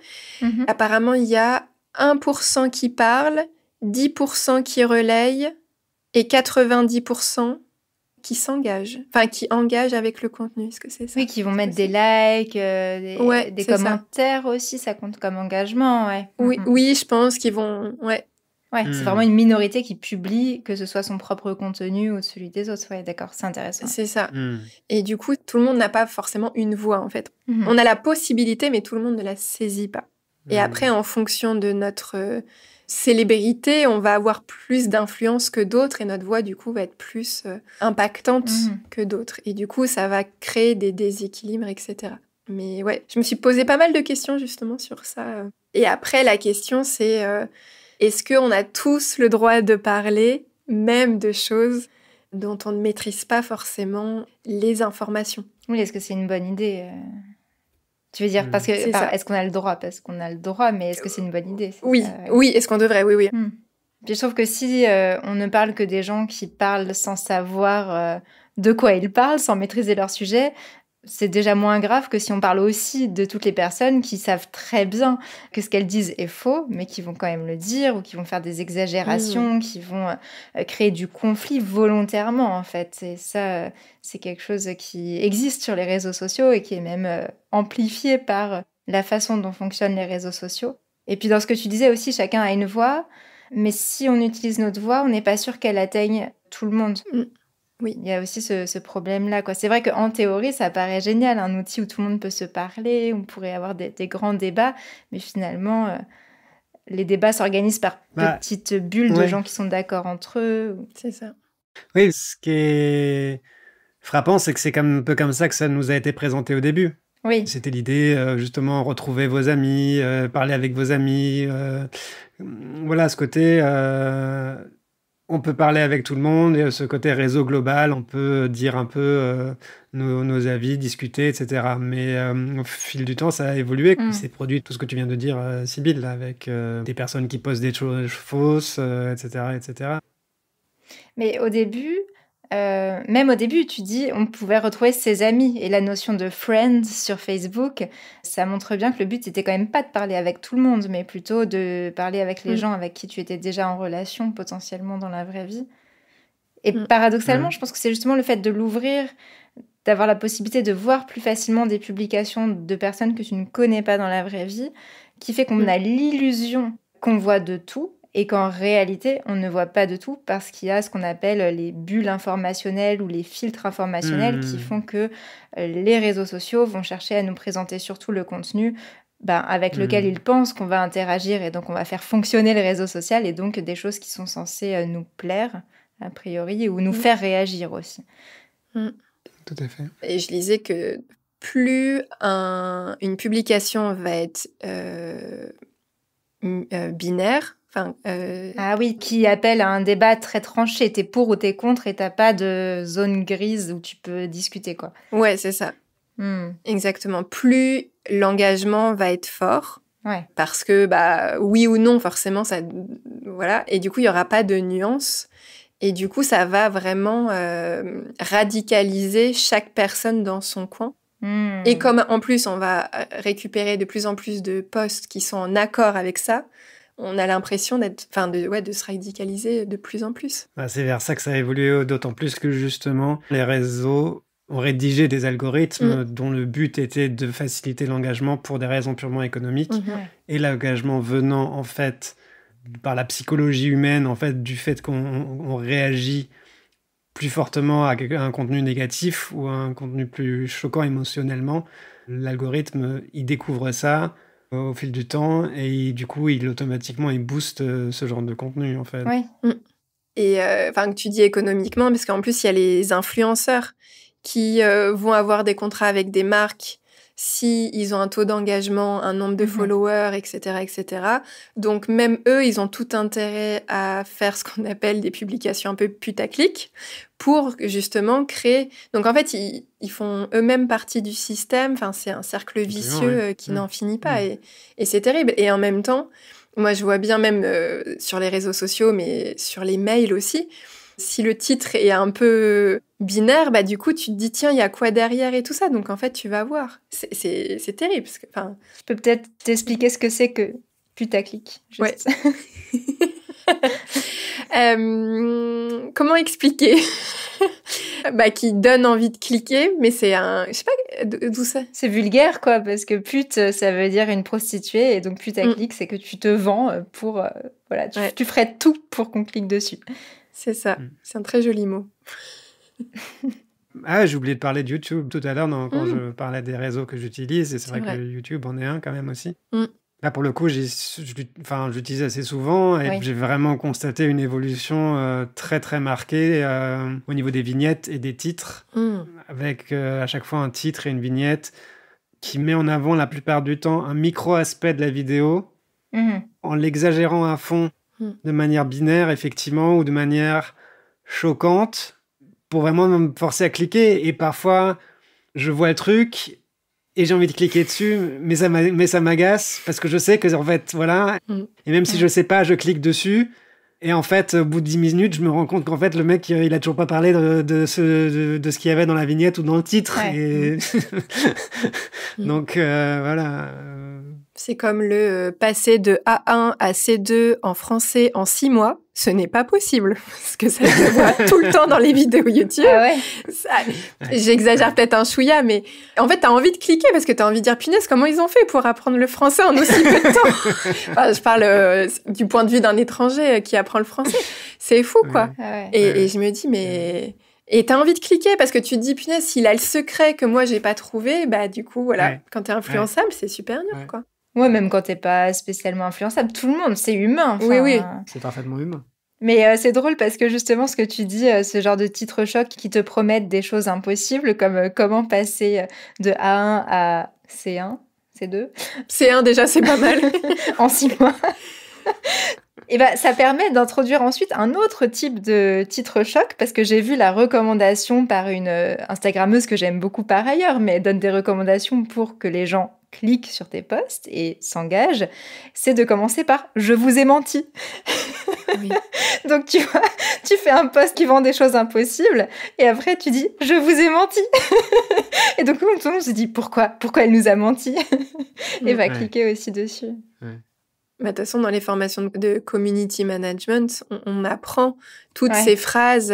[SPEAKER 2] Apparemment, il y a 1% qui parle, 10% qui relayent et 90% qui s'engagent. Enfin, qui engagent avec le contenu. Est-ce que c'est ça?
[SPEAKER 3] Oui, qui vont mettre des likes, des commentaires aussi. Ça compte comme engagement, ouais.
[SPEAKER 2] Oui, je pense qu'ils vont...
[SPEAKER 3] Ouais, c'est vraiment une minorité qui publie, que ce soit son propre contenu ou celui des autres. Ouais, d'accord, c'est intéressant.
[SPEAKER 2] C'est ça. Et du coup, tout le monde n'a pas forcément une voix, en fait. On a la possibilité, mais tout le monde ne la saisit pas. Et après, en fonction de notre célébrité, on va avoir plus d'influence que d'autres et notre voix, du coup, va être plus impactante que d'autres. Et du coup, ça va créer des déséquilibres, etc. Mais ouais, je me suis posé pas mal de questions, justement, sur ça. Et après, la question, c'est... est-ce qu'on a tous le droit de parler, même de choses dont on ne maîtrise pas forcément les informations?
[SPEAKER 3] Oui, est-ce que c'est une bonne idée Tu veux dire, parce que est-ce qu'on a le droit? Parce qu'on a le droit, mais est-ce que c'est une bonne idée?
[SPEAKER 2] Oui, est-ce qu'on devrait? Oui.
[SPEAKER 3] Puis je trouve que si on ne parle que des gens qui parlent sans savoir de quoi ils parlent, sans maîtriser leur sujet, c'est déjà moins grave que si on parle aussi de toutes les personnes qui savent très bien que ce qu'elles disent est faux, mais qui vont quand même le dire ou qui vont faire des exagérations, qui vont créer du conflit volontairement, en fait. Et ça, c'est quelque chose qui existe sur les réseaux sociaux et qui est même amplifié par la façon dont fonctionnent les réseaux sociaux. Et puis dans ce que tu disais aussi, chacun a une voix, mais si on utilise notre voix, on n'est pas sûr qu'elle atteigne tout le monde. Oui, il y a aussi ce problème-là, quoi. C'est vrai qu'en théorie, ça paraît génial, un outil où tout le monde peut se parler, on pourrait avoir des grands débats, mais finalement, les débats s'organisent par petites bulles de gens qui sont d'accord entre eux.
[SPEAKER 2] C'est ça.
[SPEAKER 1] Oui, ce qui est frappant, c'est que c'est un peu comme ça que ça nous a été présenté au début.
[SPEAKER 3] Oui.
[SPEAKER 1] C'était l'idée, justement, retrouver vos amis, parler avec vos amis. Voilà, ce côté... on peut parler avec tout le monde, et ce côté réseau global, on peut dire un peu nos avis, discuter, etc. Mais au fil du temps, ça a évolué. Il s'est produit tout ce que tu viens de dire, Sybille, là, avec des personnes qui postent des choses fausses, etc., etc.
[SPEAKER 3] Mais au début, même au début, tu dis on pouvait retrouver ses amis. Et la notion de friend sur Facebook, ça montre bien que le but, c'était quand même pas de parler avec tout le monde, mais plutôt de parler avec les gens avec qui tu étais déjà en relation, potentiellement dans la vraie vie. Et paradoxalement, je pense que c'est justement le fait de l'ouvrir, d'avoir la possibilité de voir plus facilement des publications de personnes que tu ne connais pas dans la vraie vie, qui fait qu'on a l'illusion qu'on voit de tout, et qu'en réalité, on ne voit pas de tout parce qu'il y a ce qu'on appelle les bulles informationnelles ou les filtres informationnels qui font que les réseaux sociaux vont chercher à nous présenter surtout le contenu avec lequel ils pensent qu'on va interagir, et donc on va faire fonctionner le réseau social, et donc des choses qui sont censées nous plaire, a priori, ou nous faire réagir aussi.
[SPEAKER 1] Tout à fait.
[SPEAKER 2] Et je lisais que plus une publication va être binaire,
[SPEAKER 3] Ah oui, qui appelle à un débat très tranché. T'es pour ou t'es contre, et t'as pas de zone grise où tu peux discuter, quoi.
[SPEAKER 2] Ouais, c'est ça. Exactement. Plus l'engagement va être fort, parce que oui ou non, forcément, ça, voilà. Et du coup, il y aura pas de nuance. Et du coup, ça va vraiment radicaliser chaque personne dans son coin. Et comme en plus, on va récupérer de plus en plus de posts qui sont en accord avec ça, on a l'impression de se radicaliser de plus en plus.
[SPEAKER 1] C'est vers ça que ça a évolué, d'autant plus que justement, les réseaux ont rédigé des algorithmes dont le but était de faciliter l'engagement pour des raisons purement économiques. Et l'engagement venant, en fait, par la psychologie humaine, en fait, du fait qu'on réagit plus fortement à un contenu négatif ou à un contenu plus choquant émotionnellement, l'algorithme, il découvre ça au fil du temps, et du coup, il booste ce genre de contenu, en fait.
[SPEAKER 3] Oui.
[SPEAKER 2] Et que tu dis économiquement, parce qu'en plus, il y a les influenceurs qui vont avoir des contrats avec des marques si ils ont un taux d'engagement, un nombre de followers, etc., etc. Donc, même eux, ils ont tout intérêt à faire ce qu'on appelle des publications un peu putaclic pour justement créer... Donc, en fait, ils font eux-mêmes partie du système. Enfin, c'est un cercle vicieux qui n'en finit pas. Et c'est terrible. Et en même temps, moi, je vois bien même sur les réseaux sociaux, mais sur les mails aussi, si le titre est un peu binaire, du coup, tu te dis, tiens, il y a quoi derrière et tout ça. Donc, en fait, tu vas voir. C'est terrible. Parce que,
[SPEAKER 3] je peux peut-être t'expliquer ce que c'est que putaclic.
[SPEAKER 2] Ouais. Comment expliquer qui donne envie de cliquer, mais c'est un... Je sais pas d'où ça.
[SPEAKER 3] C'est vulgaire, quoi, parce que pute, ça veut dire une prostituée, et donc putaclic, c'est que tu te vends pour... tu ferais tout pour qu'on clique dessus.
[SPEAKER 2] C'est ça. C'est un très joli mot.
[SPEAKER 1] J'ai oublié de parler de YouTube tout à l'heure quand je parlais des réseaux que j'utilise, et c'est vrai que YouTube en est un quand même aussi. Là, pour le coup, j'utilise assez souvent, et j'ai vraiment constaté une évolution très, très marquée au niveau des vignettes et des titres, avec à chaque fois un titre et une vignette qui met en avant la plupart du temps un micro-aspect de la vidéo, en l'exagérant à fond, de manière binaire, effectivement, ou de manière choquante, pour vraiment me forcer à cliquer. Et parfois, je vois le truc et j'ai envie de cliquer dessus, mais ça m'agace, parce que je sais que, en fait, voilà. Et même si je sais pas, je clique dessus. Et en fait, au bout de 10 minutes, je me rends compte qu'en fait, le mec, il a toujours pas parlé de ce qu'il y avait dans la vignette ou dans le titre.
[SPEAKER 3] Ouais.
[SPEAKER 1] Et... Donc, voilà.
[SPEAKER 2] C'est comme le passer de A1 à C2 en français en 6 mois. Ce n'est pas possible, parce que ça se voit tout le temps dans les vidéos YouTube.
[SPEAKER 3] Ah ouais.
[SPEAKER 2] J'exagère peut-être un chouïa, mais en fait, t'as envie de cliquer parce que t'as envie de dire, punaise, comment ils ont fait pour apprendre le français en aussi peu de temps? Enfin, je parle du point de vue d'un étranger qui apprend le français. C'est fou, quoi.
[SPEAKER 3] Ah ouais.
[SPEAKER 2] Et je me dis, mais... Et t'as envie de cliquer parce que tu te dis, punaise, s'il a le secret que moi, j'ai pas trouvé, bah du coup, voilà,
[SPEAKER 1] Ouais.
[SPEAKER 2] quand t'es influençable, c'est super dur,
[SPEAKER 1] Ouais.
[SPEAKER 2] quoi.
[SPEAKER 3] Ouais, même quand t'es pas spécialement influençable, tout le monde, c'est humain.
[SPEAKER 2] Oui, oui.
[SPEAKER 1] C'est parfaitement humain.
[SPEAKER 3] Mais c'est drôle parce que justement, ce que tu dis, ce genre de titres chocs qui te promettent des choses impossibles, comme comment passer de A1 à C1, C2,
[SPEAKER 2] C1, déjà, c'est pas mal.
[SPEAKER 3] en 6 mois. Et ben, ça permet d'introduire ensuite un autre type de titre choc, parce que j'ai vu la recommandation par une Instagrammeuse que j'aime beaucoup par ailleurs, mais elle donne des recommandations pour que les gens cliquent sur tes posts et s'engagent, c'est de commencer par « Je vous ai menti ».
[SPEAKER 2] Oui.
[SPEAKER 3] Donc tu vois, tu fais un post qui vend des choses impossibles et après tu dis « Je vous ai menti ». Et donc tout le monde se dit « Pourquoi elle nous a menti ?» Et va cliquer aussi dessus.
[SPEAKER 2] De toute façon, dans les formations de community management, on apprend toutes ces phrases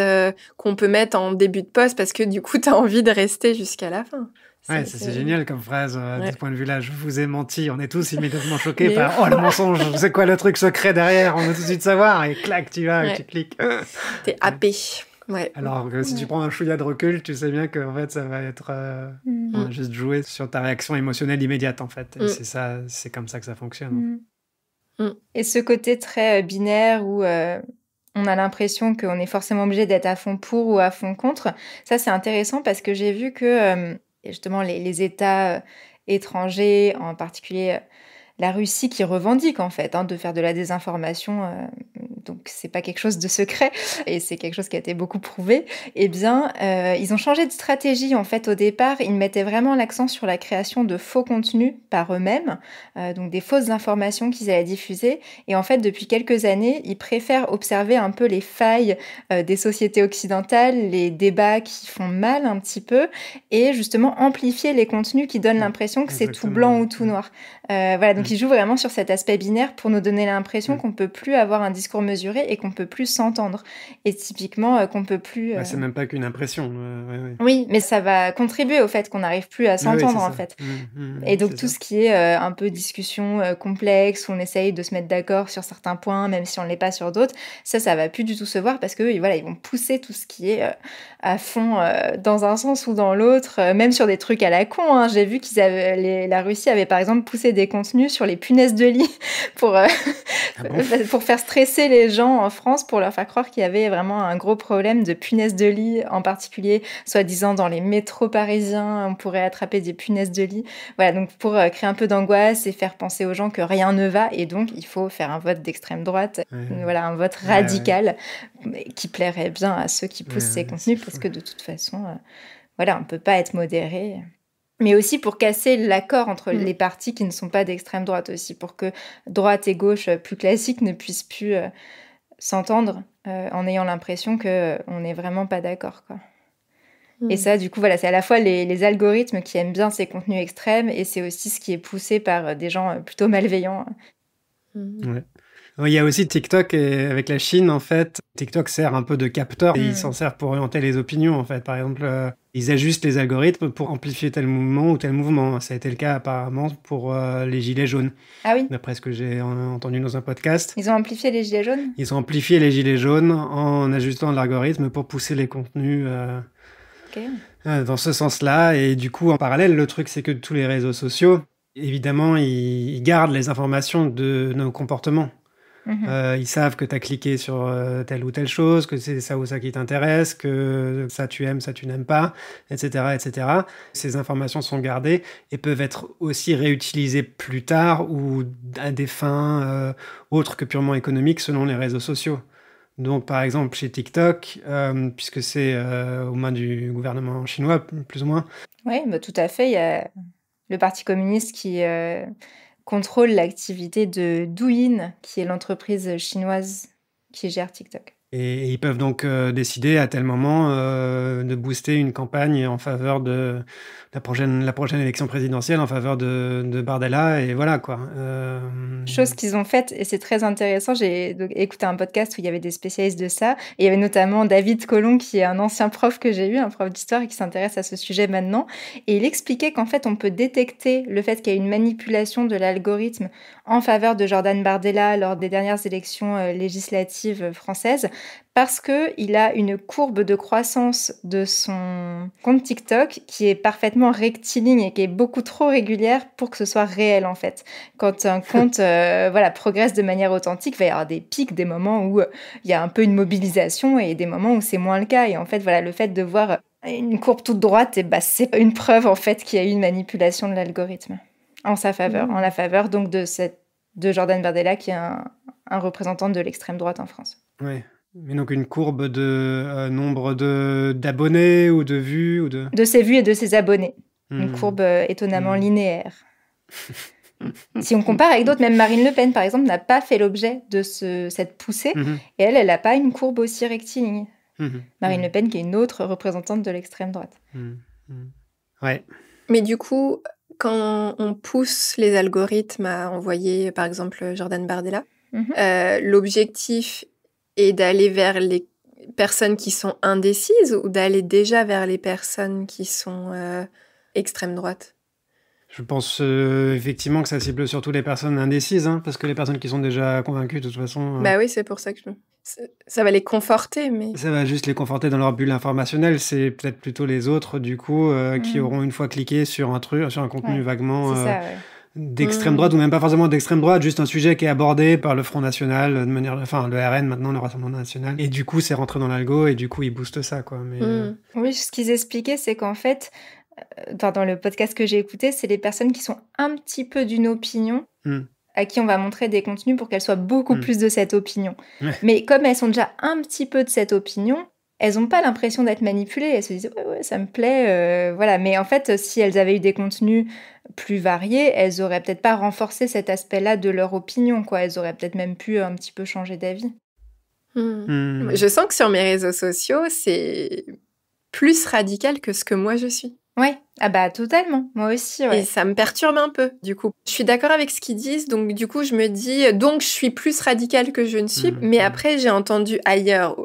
[SPEAKER 2] qu'on peut mettre en début de post parce que du coup, tu as envie de rester jusqu'à la fin.
[SPEAKER 1] C'est génial comme phrase de ce point de vue-là. Je vous ai menti. On est tous immédiatement choqués par « Oh, le mensonge, c'est quoi le truc secret derrière ?» On veut tout de suite savoir. Et clac, tu vas, tu cliques.
[SPEAKER 2] T'es happé. Ouais.
[SPEAKER 1] Alors que si tu prends un chouïa de recul, tu sais bien qu'en fait, ça va être on va juste jouer sur ta réaction émotionnelle immédiate, en fait. Et c'est comme ça que ça fonctionne.
[SPEAKER 3] Et ce côté très binaire où on a l'impression qu'on est forcément obligé d'être à fond pour ou à fond contre, ça c'est intéressant parce que j'ai vu que justement les États étrangers, en particulier la Russie qui revendique en fait de faire de la désinformation, donc c'est pas quelque chose de secret et c'est quelque chose qui a été beaucoup prouvé. Eh bien, ils ont changé de stratégie en fait. Au départ, ils mettaient vraiment l'accent sur la création de faux contenus par eux-mêmes, donc des fausses informations qu'ils allaient diffuser. Et en fait, depuis quelques années, ils préfèrent observer un peu les failles des sociétés occidentales, les débats qui font mal un petit peu, et justement amplifier les contenus qui donnent l'impression que c'est tout blanc ou tout noir. Voilà, donc ils jouent vraiment sur cet aspect binaire pour nous donner l'impression qu'on peut plus avoir un discours mesuré et qu'on peut plus s'entendre. Et typiquement, qu'on peut plus...
[SPEAKER 1] c'est même pas qu'une impression.
[SPEAKER 3] Oui, mais ça va contribuer au fait qu'on n'arrive plus à s'entendre, en fait. Et donc tout ce qui est un peu discussion complexe, où on essaye de se mettre d'accord sur certains points, même si on ne l'est pas sur d'autres, ça va plus du tout se voir parce que voilà, ils vont pousser tout ce qui est à fond dans un sens ou dans l'autre, même sur des trucs à la con. Hein. J'ai vu la Russie avait par exemple poussé des contenus sur les punaises de lit pour faire stresser les gens en France, pour leur faire croire qu'il y avait vraiment un gros problème de punaises de lit, en particulier, soi-disant dans les métros parisiens, on pourrait attraper des punaises de lit. Voilà, donc pour créer un peu d'angoisse et faire penser aux gens que rien ne va, et donc il faut faire un vote d'extrême droite, voilà, un vote radical qui plairait bien à ceux qui poussent ces contenus, parce que de toute façon, voilà, on peut pas être modéré. Mais aussi pour casser l'accord entre les partis qui ne sont pas d'extrême droite aussi, pour que droite et gauche plus classiques ne puissent plus s'entendre en ayant l'impression qu'on n'est vraiment pas d'accord, quoi. Et ça, du coup, voilà, c'est à la fois les algorithmes qui aiment bien ces contenus extrêmes, et c'est aussi ce qui est poussé par des gens plutôt malveillants.
[SPEAKER 1] Ouais. Il y a aussi TikTok avec la Chine, en fait. TikTok sert un peu de capteur et ils s'en servent pour orienter les opinions, en fait. Par exemple, ils ajustent les algorithmes pour amplifier tel mouvement ou tel mouvement. Ça a été le cas apparemment pour les gilets jaunes.
[SPEAKER 3] Ah oui.
[SPEAKER 1] D'après ce que j'ai entendu dans un podcast.
[SPEAKER 3] Ils ont amplifié les gilets jaunes ?
[SPEAKER 1] Ils ont amplifié les gilets jaunes en ajustant l'algorithme pour pousser les contenus dans ce sens-là. Et du coup, en parallèle, le truc, c'est que tous les réseaux sociaux, évidemment, ils gardent les informations de nos comportements. Ils savent que tu as cliqué sur telle ou telle chose, que c'est ça ou ça qui t'intéresse, que ça tu aimes, ça tu n'aimes pas, etc., etc. Ces informations sont gardées et peuvent être aussi réutilisées plus tard ou à des fins autres que purement économiques selon les réseaux sociaux. Donc, par exemple, chez TikTok, puisque c'est aux mains du gouvernement chinois, plus ou moins.
[SPEAKER 3] Oui, bah, tout à fait. Il y a le Parti communiste qui contrôle l'activité de Douyin, qui est l'entreprise chinoise qui gèrent TikTok.
[SPEAKER 1] Et ils peuvent donc décider à tel moment de booster une campagne en faveur de la prochaine élection présidentielle, en faveur de Bardella, et voilà quoi.
[SPEAKER 3] Chose qu'ils ont faite, et c'est très intéressant. J'ai écouté un podcast où il y avait des spécialistes de ça, et il y avait notamment David Colomb, qui est un ancien prof que j'ai eu, un prof d'histoire, et qui s'intéresse à ce sujet maintenant. Et il expliquait qu'en fait, on peut détecter le fait qu'il y a une manipulation de l'algorithme en faveur de Jordan Bardella lors des dernières élections législatives françaises, parce qu'il a une courbe de croissance de son compte TikTok qui est parfaitement rectiligne et qui est beaucoup trop régulière pour que ce soit réel, en fait. Quand un compte progresse de manière authentique, il va y avoir des pics, des moments où il y a un peu une mobilisation et des moments où c'est moins le cas. Et en fait, le fait de voir une courbe toute droite, c'est une preuve, en fait, qu'il y a eu une manipulation de l'algorithme en sa faveur, en la faveur donc de Jordan Bardella, qui est un représentant de l'extrême droite en France.
[SPEAKER 1] Ouais. Mais donc une courbe de nombre d'abonnés ou de vues ou de...
[SPEAKER 3] De ses vues et de ses abonnés. Une courbe étonnamment linéaire. Si on compare avec d'autres, même Marine Le Pen, par exemple, n'a pas fait l'objet de cette poussée. Et elle n'a pas une courbe aussi rectiligne. Marine Le Pen, qui est une autre représentante de l'extrême droite.
[SPEAKER 1] Ouais.
[SPEAKER 2] Mais du coup, quand on pousse les algorithmes à envoyer, par exemple, Jordan Bardella, l'objectif est d'aller vers les personnes qui sont indécises ou d'aller déjà vers les personnes qui sont extrême droite?
[SPEAKER 1] Je pense effectivement que ça cible surtout les personnes indécises, parce que les personnes qui sont déjà convaincues, de toute façon...
[SPEAKER 2] Bah oui, c'est pour ça que ça va les conforter, mais...
[SPEAKER 1] Ça va juste les conforter dans leur bulle informationnelle. C'est peut-être plutôt les autres, du coup, qui auront une fois cliqué sur un contenu vaguement... d'extrême droite, ou même pas forcément d'extrême droite, juste un sujet qui est abordé par le Front National, le RN maintenant, le Rassemblement National. Et du coup, c'est rentré dans l'algo, et du coup, ils boostent ça, quoi. Mais,
[SPEAKER 3] Oui, ce qu'ils expliquaient, c'est qu'en fait, dans le podcast que j'ai écouté, c'est les personnes qui sont un petit peu d'une opinion, à qui on va montrer des contenus pour qu'elles soient beaucoup plus de cette opinion.
[SPEAKER 1] Ouais.
[SPEAKER 3] Mais comme elles sont déjà un petit peu de cette opinion, elles n'ont pas l'impression d'être manipulées. Elles se disent ouais, ça me plaît, voilà. Mais en fait, si elles avaient eu des contenus plus variés, elles auraient peut-être pas renforcé cet aspect-là de leur opinion, quoi. Elles auraient peut-être même pu un petit peu changer d'avis.
[SPEAKER 2] Je sens que sur mes réseaux sociaux, c'est plus radical que ce que moi je suis.
[SPEAKER 3] Ouais, ah bah totalement, moi aussi. Ouais.
[SPEAKER 2] Et ça me perturbe un peu, du coup. Je suis d'accord avec ce qu'ils disent, donc du coup je me dis, donc je suis plus radicale que je ne suis, mais après j'ai entendu ailleurs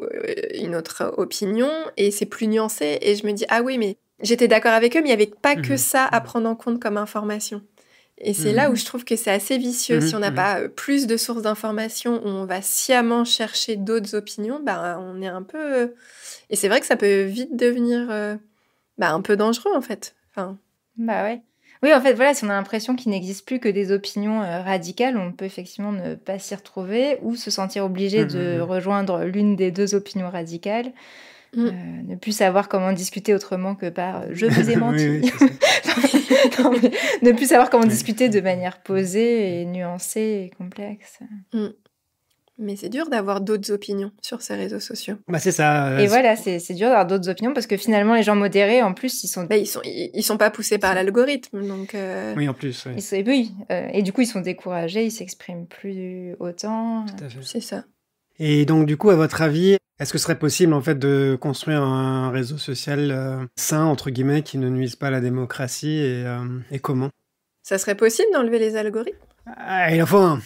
[SPEAKER 2] une autre opinion, et c'est plus nuancé, et je me dis, ah oui, mais j'étais d'accord avec eux, mais il n'y avait pas que ça à prendre en compte comme information. Et c'est là où je trouve que c'est assez vicieux. Si on n'a pas plus de sources d'informations, où on va sciemment chercher d'autres opinions, bah on est un peu... Et c'est vrai que ça peut vite devenir... un peu dangereux, en fait. Enfin...
[SPEAKER 3] Bah ouais. Oui, en fait, voilà, si on a l'impression qu'il n'existe plus que des opinions radicales, on peut effectivement ne pas s'y retrouver ou se sentir obligé de rejoindre l'une des deux opinions radicales, ne plus savoir comment discuter autrement que par « je vous ai menti ». Non, mais ne plus savoir comment discuter de manière posée et nuancée et complexe.
[SPEAKER 2] Mais c'est dur d'avoir d'autres opinions sur ces réseaux sociaux.
[SPEAKER 1] Bah c'est ça.
[SPEAKER 3] Et voilà, c'est dur d'avoir d'autres opinions parce que finalement, les gens modérés, en plus,
[SPEAKER 2] ils sont pas poussés par l'algorithme, donc...
[SPEAKER 1] Oui, en plus, oui.
[SPEAKER 3] Oui, et du coup, ils sont découragés, ils s'expriment plus autant.
[SPEAKER 1] Tout à fait.
[SPEAKER 2] C'est ça.
[SPEAKER 1] Et donc, du coup, à votre avis, est-ce que ce serait possible, en fait, de construire un réseau social sain, entre guillemets, qui ne nuise pas à la démocratie, et comment?
[SPEAKER 2] Ça serait possible d'enlever les algorithmes?
[SPEAKER 1] Il en faut un.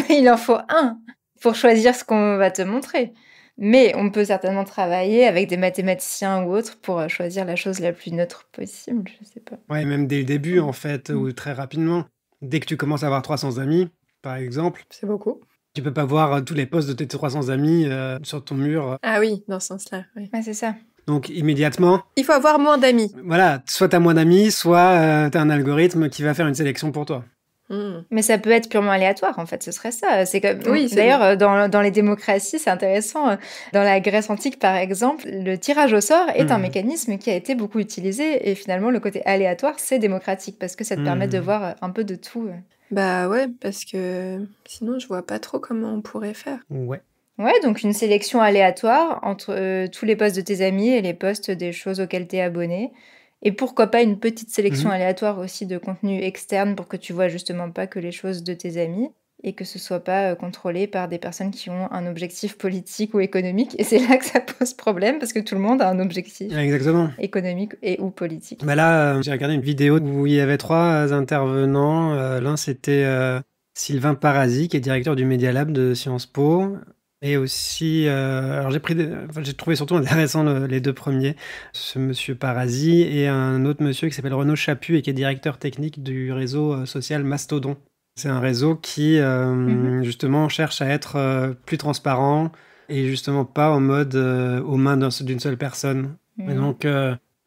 [SPEAKER 3] Il en faut un pour choisir ce qu'on va te montrer. Mais on peut certainement travailler avec des mathématiciens ou autres pour choisir la chose la plus neutre possible, je sais pas.
[SPEAKER 1] Ouais, même dès le début, en fait, ou très rapidement. Dès que tu commences à avoir 300 amis, par exemple...
[SPEAKER 2] C'est beaucoup.
[SPEAKER 1] Tu peux pas voir tous les posts de tes 300 amis sur ton mur.
[SPEAKER 2] Ah oui, dans ce sens-là, oui.
[SPEAKER 3] Ouais, c'est ça.
[SPEAKER 1] Donc, immédiatement...
[SPEAKER 2] Il faut avoir moins d'amis.
[SPEAKER 1] Voilà, soit t'as moins d'amis, soit t'as un algorithme qui va faire une sélection pour toi.
[SPEAKER 3] Mais ça peut être purement aléatoire, en fait, ce serait ça. C'est comme... Oui, d'ailleurs, dans les démocraties, c'est intéressant. Dans la Grèce antique, par exemple, le tirage au sort est un mécanisme qui a été beaucoup utilisé. Et finalement, le côté aléatoire, c'est démocratique parce que ça te permet de voir un peu de tout.
[SPEAKER 2] Bah ouais, parce que sinon, je vois pas trop comment on pourrait faire.
[SPEAKER 1] Ouais.
[SPEAKER 3] Ouais, donc une sélection aléatoire entre tous les posts de tes amis et les posts des choses auxquelles t'es abonné. Et pourquoi pas une petite sélection aléatoire aussi de contenu externe pour que tu vois justement pas que les choses de tes amis. et que ce soit pas contrôlé par des personnes qui ont un objectif politique ou économique. Et c'est là que ça pose problème, parce que tout le monde a un objectif
[SPEAKER 1] Exactement.
[SPEAKER 3] économique et ou politique.
[SPEAKER 1] Bah là, j'ai regardé une vidéo où il y avait 3 intervenants. L'un, c'était Sylvain Parasi, qui est directeur du Media Lab de Sciences Po. Et aussi, alors j'ai trouvé surtout intéressant les 2 premiers, ce monsieur Parasi et un autre monsieur qui s'appelle Renaud Chaput et qui est directeur technique du réseau social Mastodon. C'est un réseau qui, justement, cherche à être plus transparent et justement pas en mode aux mains d'une seule personne. Et donc,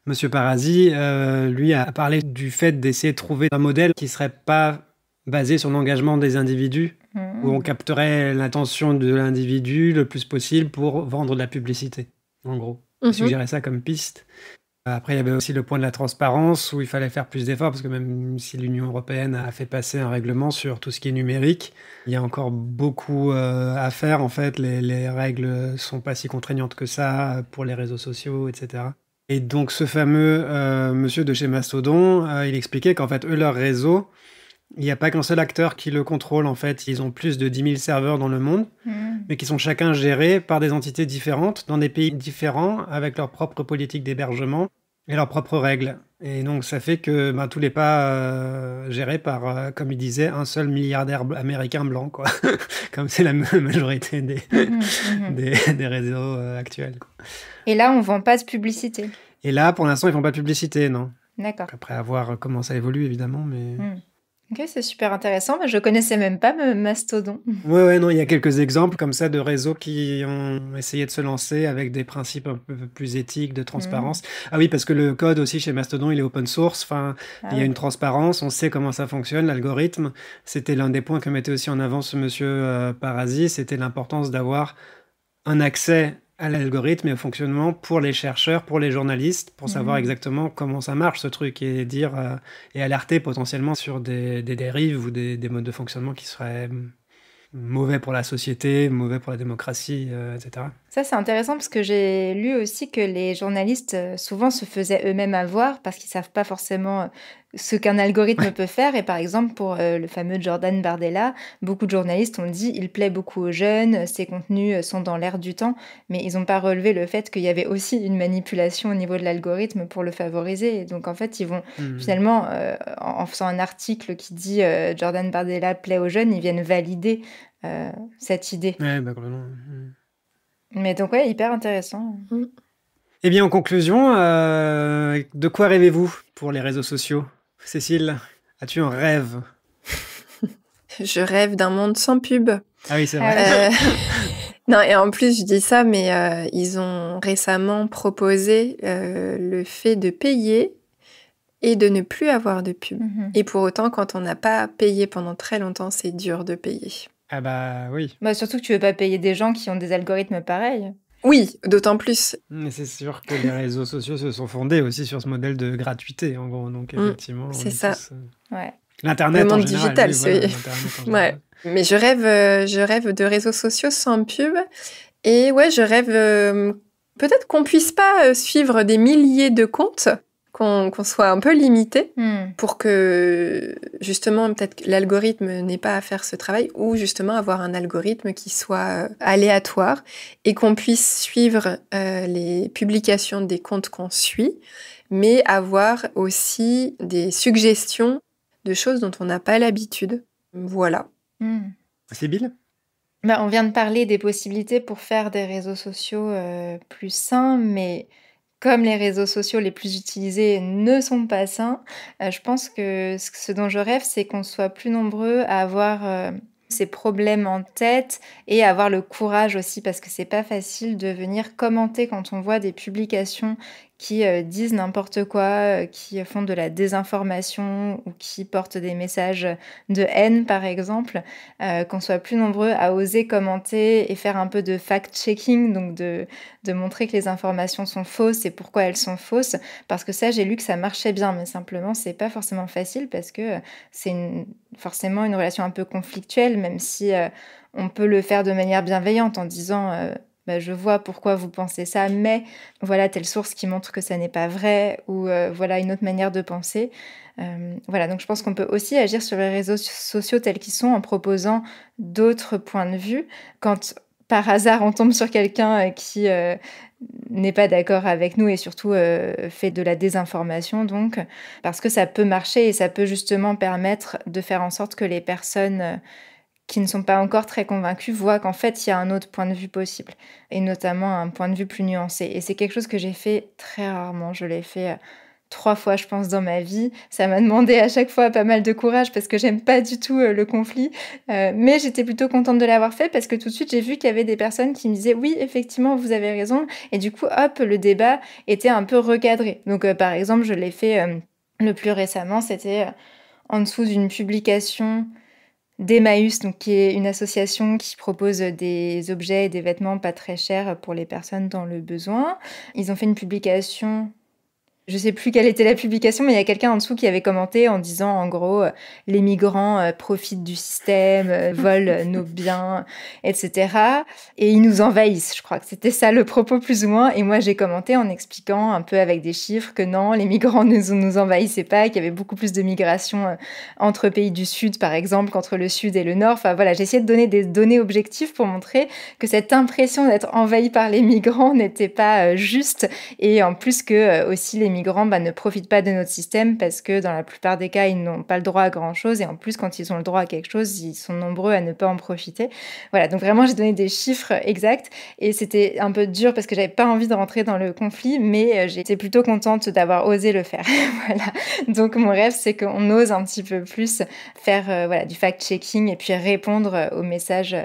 [SPEAKER 1] monsieur Parasi, lui, a parlé du fait d'essayer de trouver un modèle qui serait pas basé sur l'engagement des individus, où on capterait l'attention de l'individu le plus possible pour vendre de la publicité, en gros. Il suggérait ça comme piste. Après, il y avait aussi le point de la transparence, où il fallait faire plus d'efforts, parce que même si l'Union européenne a fait passer un règlement sur tout ce qui est numérique, il y a encore beaucoup à faire. En fait, les règles sont pas si contraignantes que ça pour les réseaux sociaux, etc. Et donc, ce fameux monsieur de chez Mastodon, il expliquait qu'en fait, eux, leur réseau, il n'y a pas qu'un seul acteur qui le contrôle, en fait. Ils ont plus de 10 000 serveurs dans le monde, mais qui sont chacun gérés par des entités différentes, dans des pays différents, avec leur propre politique d'hébergement et leurs propres règles. Et donc, ça fait que tout n'est pas géré par, comme il disait, un seul milliardaire américain blanc, quoi. Comme c'est la majorité des réseaux actuels, quoi.
[SPEAKER 3] Et là, on ne vend pas de publicité.
[SPEAKER 1] Et là, pour l'instant, ils ne font pas de publicité, non.
[SPEAKER 3] D'accord.
[SPEAKER 1] Après, à voir comment ça évolue, évidemment, mais...
[SPEAKER 3] Ok, c'est super intéressant. Je connaissais même pas Mastodon.
[SPEAKER 1] Ouais, non, il y a quelques exemples comme ça de réseaux qui ont essayé de se lancer avec des principes un peu plus éthiques, de transparence. Ah oui, parce que le code aussi chez Mastodon, il est open source. Enfin, il y a une transparence, on sait comment ça fonctionne, l'algorithme. C'était l'un des points que mettait aussi en avant ce monsieur Parasi, c'était l'importance d'avoir un accès à l'algorithme et au fonctionnement pour les chercheurs, pour les journalistes, pour savoir exactement comment ça marche ce truc et dire et alerter potentiellement sur des dérives ou des modes de fonctionnement qui seraient mauvais pour la société, mauvais pour la démocratie, etc.
[SPEAKER 3] Ça, c'est intéressant parce que j'ai lu aussi que les journalistes souvent se faisaient eux-mêmes avoir parce qu'ils savent pas forcément ce qu'un algorithme peut faire. Et par exemple, pour le fameux Jordan Bardella, beaucoup de journalistes ont dit il plaît beaucoup aux jeunes, ses contenus sont dans l'air du temps, mais ils n'ont pas relevé le fait qu'il y avait aussi une manipulation au niveau de l'algorithme pour le favoriser. Et donc en fait, ils vont finalement, en faisant un article qui dit Jordan Bardella plaît aux jeunes, ils viennent valider cette idée.
[SPEAKER 1] Ouais, complètement.
[SPEAKER 3] Mais donc ouais, hyper intéressant.
[SPEAKER 1] Eh bien, en conclusion, de quoi rêvez-vous pour les réseaux sociaux ? Cécile, as-tu un rêve ?
[SPEAKER 2] Je rêve d'un monde sans pub.
[SPEAKER 1] Ah oui, c'est vrai.
[SPEAKER 2] Non, et en plus, je dis ça, mais ils ont récemment proposé le fait de payer et de ne plus avoir de pub. Et pour autant, quand on n'a pas payé pendant très longtemps, c'est dur de payer.
[SPEAKER 1] Ah bah oui.
[SPEAKER 3] Surtout que tu veux pas payer des gens qui ont des algorithmes pareils.
[SPEAKER 2] Oui, d'autant plus.
[SPEAKER 1] Mais c'est sûr que les réseaux sociaux se sont fondés aussi sur ce modèle de gratuité, en gros. Donc effectivement,
[SPEAKER 2] c'est ça.
[SPEAKER 3] Ouais.
[SPEAKER 1] L'internet
[SPEAKER 2] le monde
[SPEAKER 1] en général,
[SPEAKER 2] digital, c'est... Ouais. Mais je rêve de réseaux sociaux sans pub. Et ouais, je rêve peut-être qu'on puisse pas suivre des milliers de comptes, qu'on soit un peu limité pour que justement peut-être l'algorithme n'ait pas à faire ce travail, ou justement avoir un algorithme qui soit aléatoire et qu'on puisse suivre les publications des comptes qu'on suit, mais avoir aussi des suggestions de choses dont on n'a pas l'habitude. Voilà.
[SPEAKER 1] Sybille ?
[SPEAKER 3] On vient de parler des possibilités pour faire des réseaux sociaux plus sains, mais comme les réseaux sociaux les plus utilisés ne sont pas sains, je pense que ce dont je rêve, c'est qu'on soit plus nombreux à avoir ces problèmes en tête et à avoir le courage aussi, parce que c'est pas facile de venir commenter quand on voit des publications qui disent n'importe quoi, qui font de la désinformation ou qui portent des messages de haine, par exemple, qu'on soit plus nombreux à oser commenter et faire un peu de fact-checking, donc de montrer que les informations sont fausses et pourquoi elles sont fausses, parce que ça, j'ai lu que ça marchait bien, mais simplement, c'est pas forcément facile parce que c'est forcément une relation un peu conflictuelle, même si on peut le faire de manière bienveillante en disant je vois pourquoi vous pensez ça, mais voilà telle source qui montre que ça n'est pas vrai, ou voilà une autre manière de penser. Voilà, donc je pense qu'on peut aussi agir sur les réseaux sociaux tels qu'ils sont en proposant d'autres points de vue. Quand par hasard on tombe sur quelqu'un qui n'est pas d'accord avec nous et surtout fait de la désinformation, donc, parce que ça peut marcher et ça peut justement permettre de faire en sorte que les personnes qui ne sont pas encore très convaincus voient qu'en fait, il y a un autre point de vue possible, et notamment un point de vue plus nuancé. Et c'est quelque chose que j'ai fait très rarement. Je l'ai fait 3 fois, je pense, dans ma vie. Ça m'a demandé à chaque fois pas mal de courage parce que j'aime pas du tout le conflit. Mais j'étais plutôt contente de l'avoir fait parce que tout de suite, j'ai vu qu'il y avait des personnes qui me disaient « Oui, effectivement, vous avez raison ». Et du coup, hop, le débat était un peu recadré. Donc, par exemple, je l'ai fait le plus récemment, c'était en dessous d'une publication d'Emmaüs, donc qui est une association qui propose des objets et des vêtements pas très chers pour les personnes dans le besoin. Ils ont fait une publication, je sais plus quelle était la publication, mais il y a quelqu'un en dessous qui avait commenté en disant en gros les migrants profitent du système, volent nos biens, etc. Et ils nous envahissent. Je crois que c'était ça le propos plus ou moins. Et moi j'ai commenté en expliquant un peu avec des chiffres que non, les migrants ne nous envahissaient pas, qu'il y avait beaucoup plus de migration entre pays du Sud par exemple qu'entre le Sud et le Nord. Enfin voilà, j'ai essayé de donner des données objectives pour montrer que cette impression d'être envahi par les migrants n'était pas juste, et en plus que aussi les migrants ne profitent pas de notre système parce que dans la plupart des cas, ils n'ont pas le droit à grand-chose, et en plus, quand ils ont le droit à quelque chose, ils sont nombreux à ne pas en profiter. Voilà, donc vraiment, j'ai donné des chiffres exacts, et c'était un peu dur parce que j'avais pas envie de rentrer dans le conflit, mais j'étais plutôt contente d'avoir osé le faire. Voilà. Donc mon rêve, c'est qu'on ose un petit peu plus faire du fact-checking et puis répondre aux messages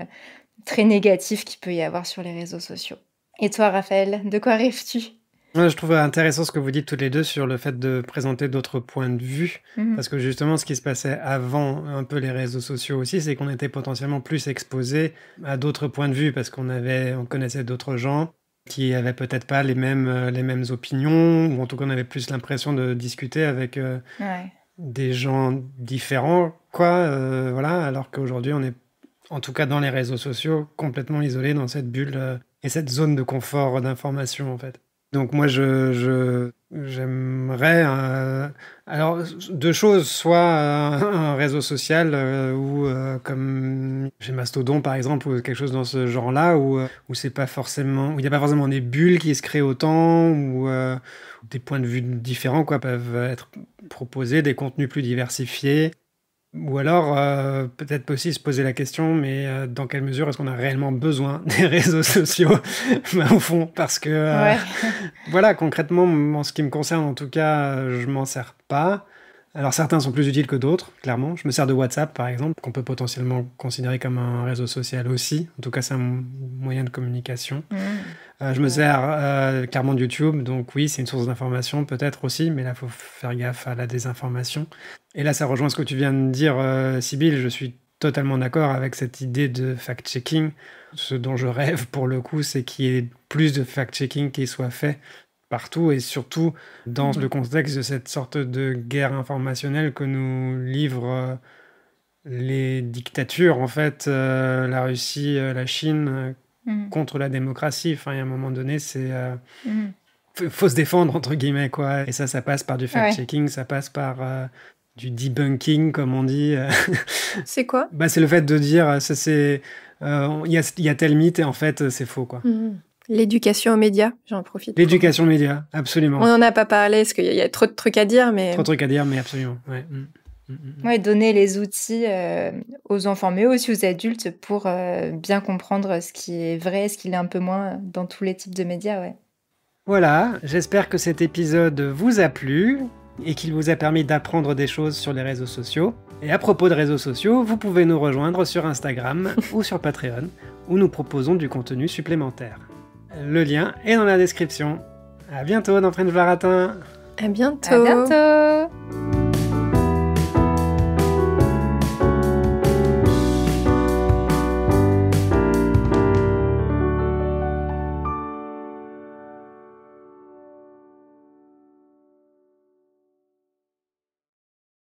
[SPEAKER 3] très négatifs qu'il peut y avoir sur les réseaux sociaux. Et toi, Raphaël, de quoi rêves-tu ?
[SPEAKER 1] Ouais, je trouve intéressant ce que vous dites toutes les deux sur le fait de présenter d'autres points de vue, parce que justement ce qui se passait avant un peu les réseaux sociaux aussi, c'est qu'on était potentiellement plus exposés à d'autres points de vue, parce qu'on connaissait d'autres gens qui avaient peut-être pas les mêmes opinions, ou en tout cas on avait plus l'impression de discuter avec des gens différents, voilà, alors qu'aujourd'hui on est, en tout cas dans les réseaux sociaux, complètement isolé dans cette bulle et cette zone de confort d'information en fait. Donc moi, j'aimerais... alors, 2 choses, soit un réseau social ou comme chez Mastodon, par exemple, ou quelque chose dans ce genre-là, où c'est pas forcément, où il n'y a pas forcément des bulles qui se créent autant, ou des points de vue différents peuvent être proposés, des contenus plus diversifiés. Ou alors, peut-être aussi se poser la question, mais dans quelle mesure est-ce qu'on a réellement besoin des réseaux sociaux au fond, parce que, voilà, concrètement, en ce qui me concerne, en tout cas, je m'en sers pas. Alors, certains sont plus utiles que d'autres, clairement. Je me sers de WhatsApp, par exemple, qu'on peut potentiellement considérer comme un réseau social aussi. En tout cas, c'est un moyen de communication. Je me sers clairement de YouTube, donc oui, c'est une source d'information peut-être aussi, mais là, il faut faire gaffe à la désinformation. Et là, ça rejoint ce que tu viens de dire, Sybille. Je suis totalement d'accord avec cette idée de fact-checking. Ce dont je rêve, pour le coup, c'est qu'il y ait plus de fact-checking qui soit fait partout, et surtout dans le contexte de cette sorte de guerre informationnelle que nous livrent les dictatures, en fait, la Russie, la Chine, contre la démocratie. Enfin, il y a un moment donné, c'est... faut se défendre, entre guillemets, quoi. Et ça passe par du fact-checking, ça passe par du debunking, comme on dit.
[SPEAKER 2] C'est quoi ?
[SPEAKER 1] C'est le fait de dire, il y a tel mythe et en fait, c'est faux, quoi.
[SPEAKER 2] L'éducation aux médias, j'en profite.
[SPEAKER 1] L'éducation aux médias, absolument.
[SPEAKER 2] On n'en a pas parlé, parce qu'il y a trop de trucs à dire, mais...
[SPEAKER 1] Trop de trucs à dire, mais absolument, ouais.
[SPEAKER 3] Ouais, donner les outils aux enfants, mais aussi aux adultes pour bien comprendre ce qui est vrai, ce qui l'est un peu moins dans tous les types de médias, ouais.
[SPEAKER 1] Voilà, j'espère que cet épisode vous a plu et qu'il vous a permis d'apprendre des choses sur les réseaux sociaux. Et à propos de réseaux sociaux, vous pouvez nous rejoindre sur Instagram ou sur Patreon, où nous proposons du contenu supplémentaire. Le lien est dans la description. À bientôt dans French Baratin.
[SPEAKER 2] À bientôt.
[SPEAKER 3] À bientôt.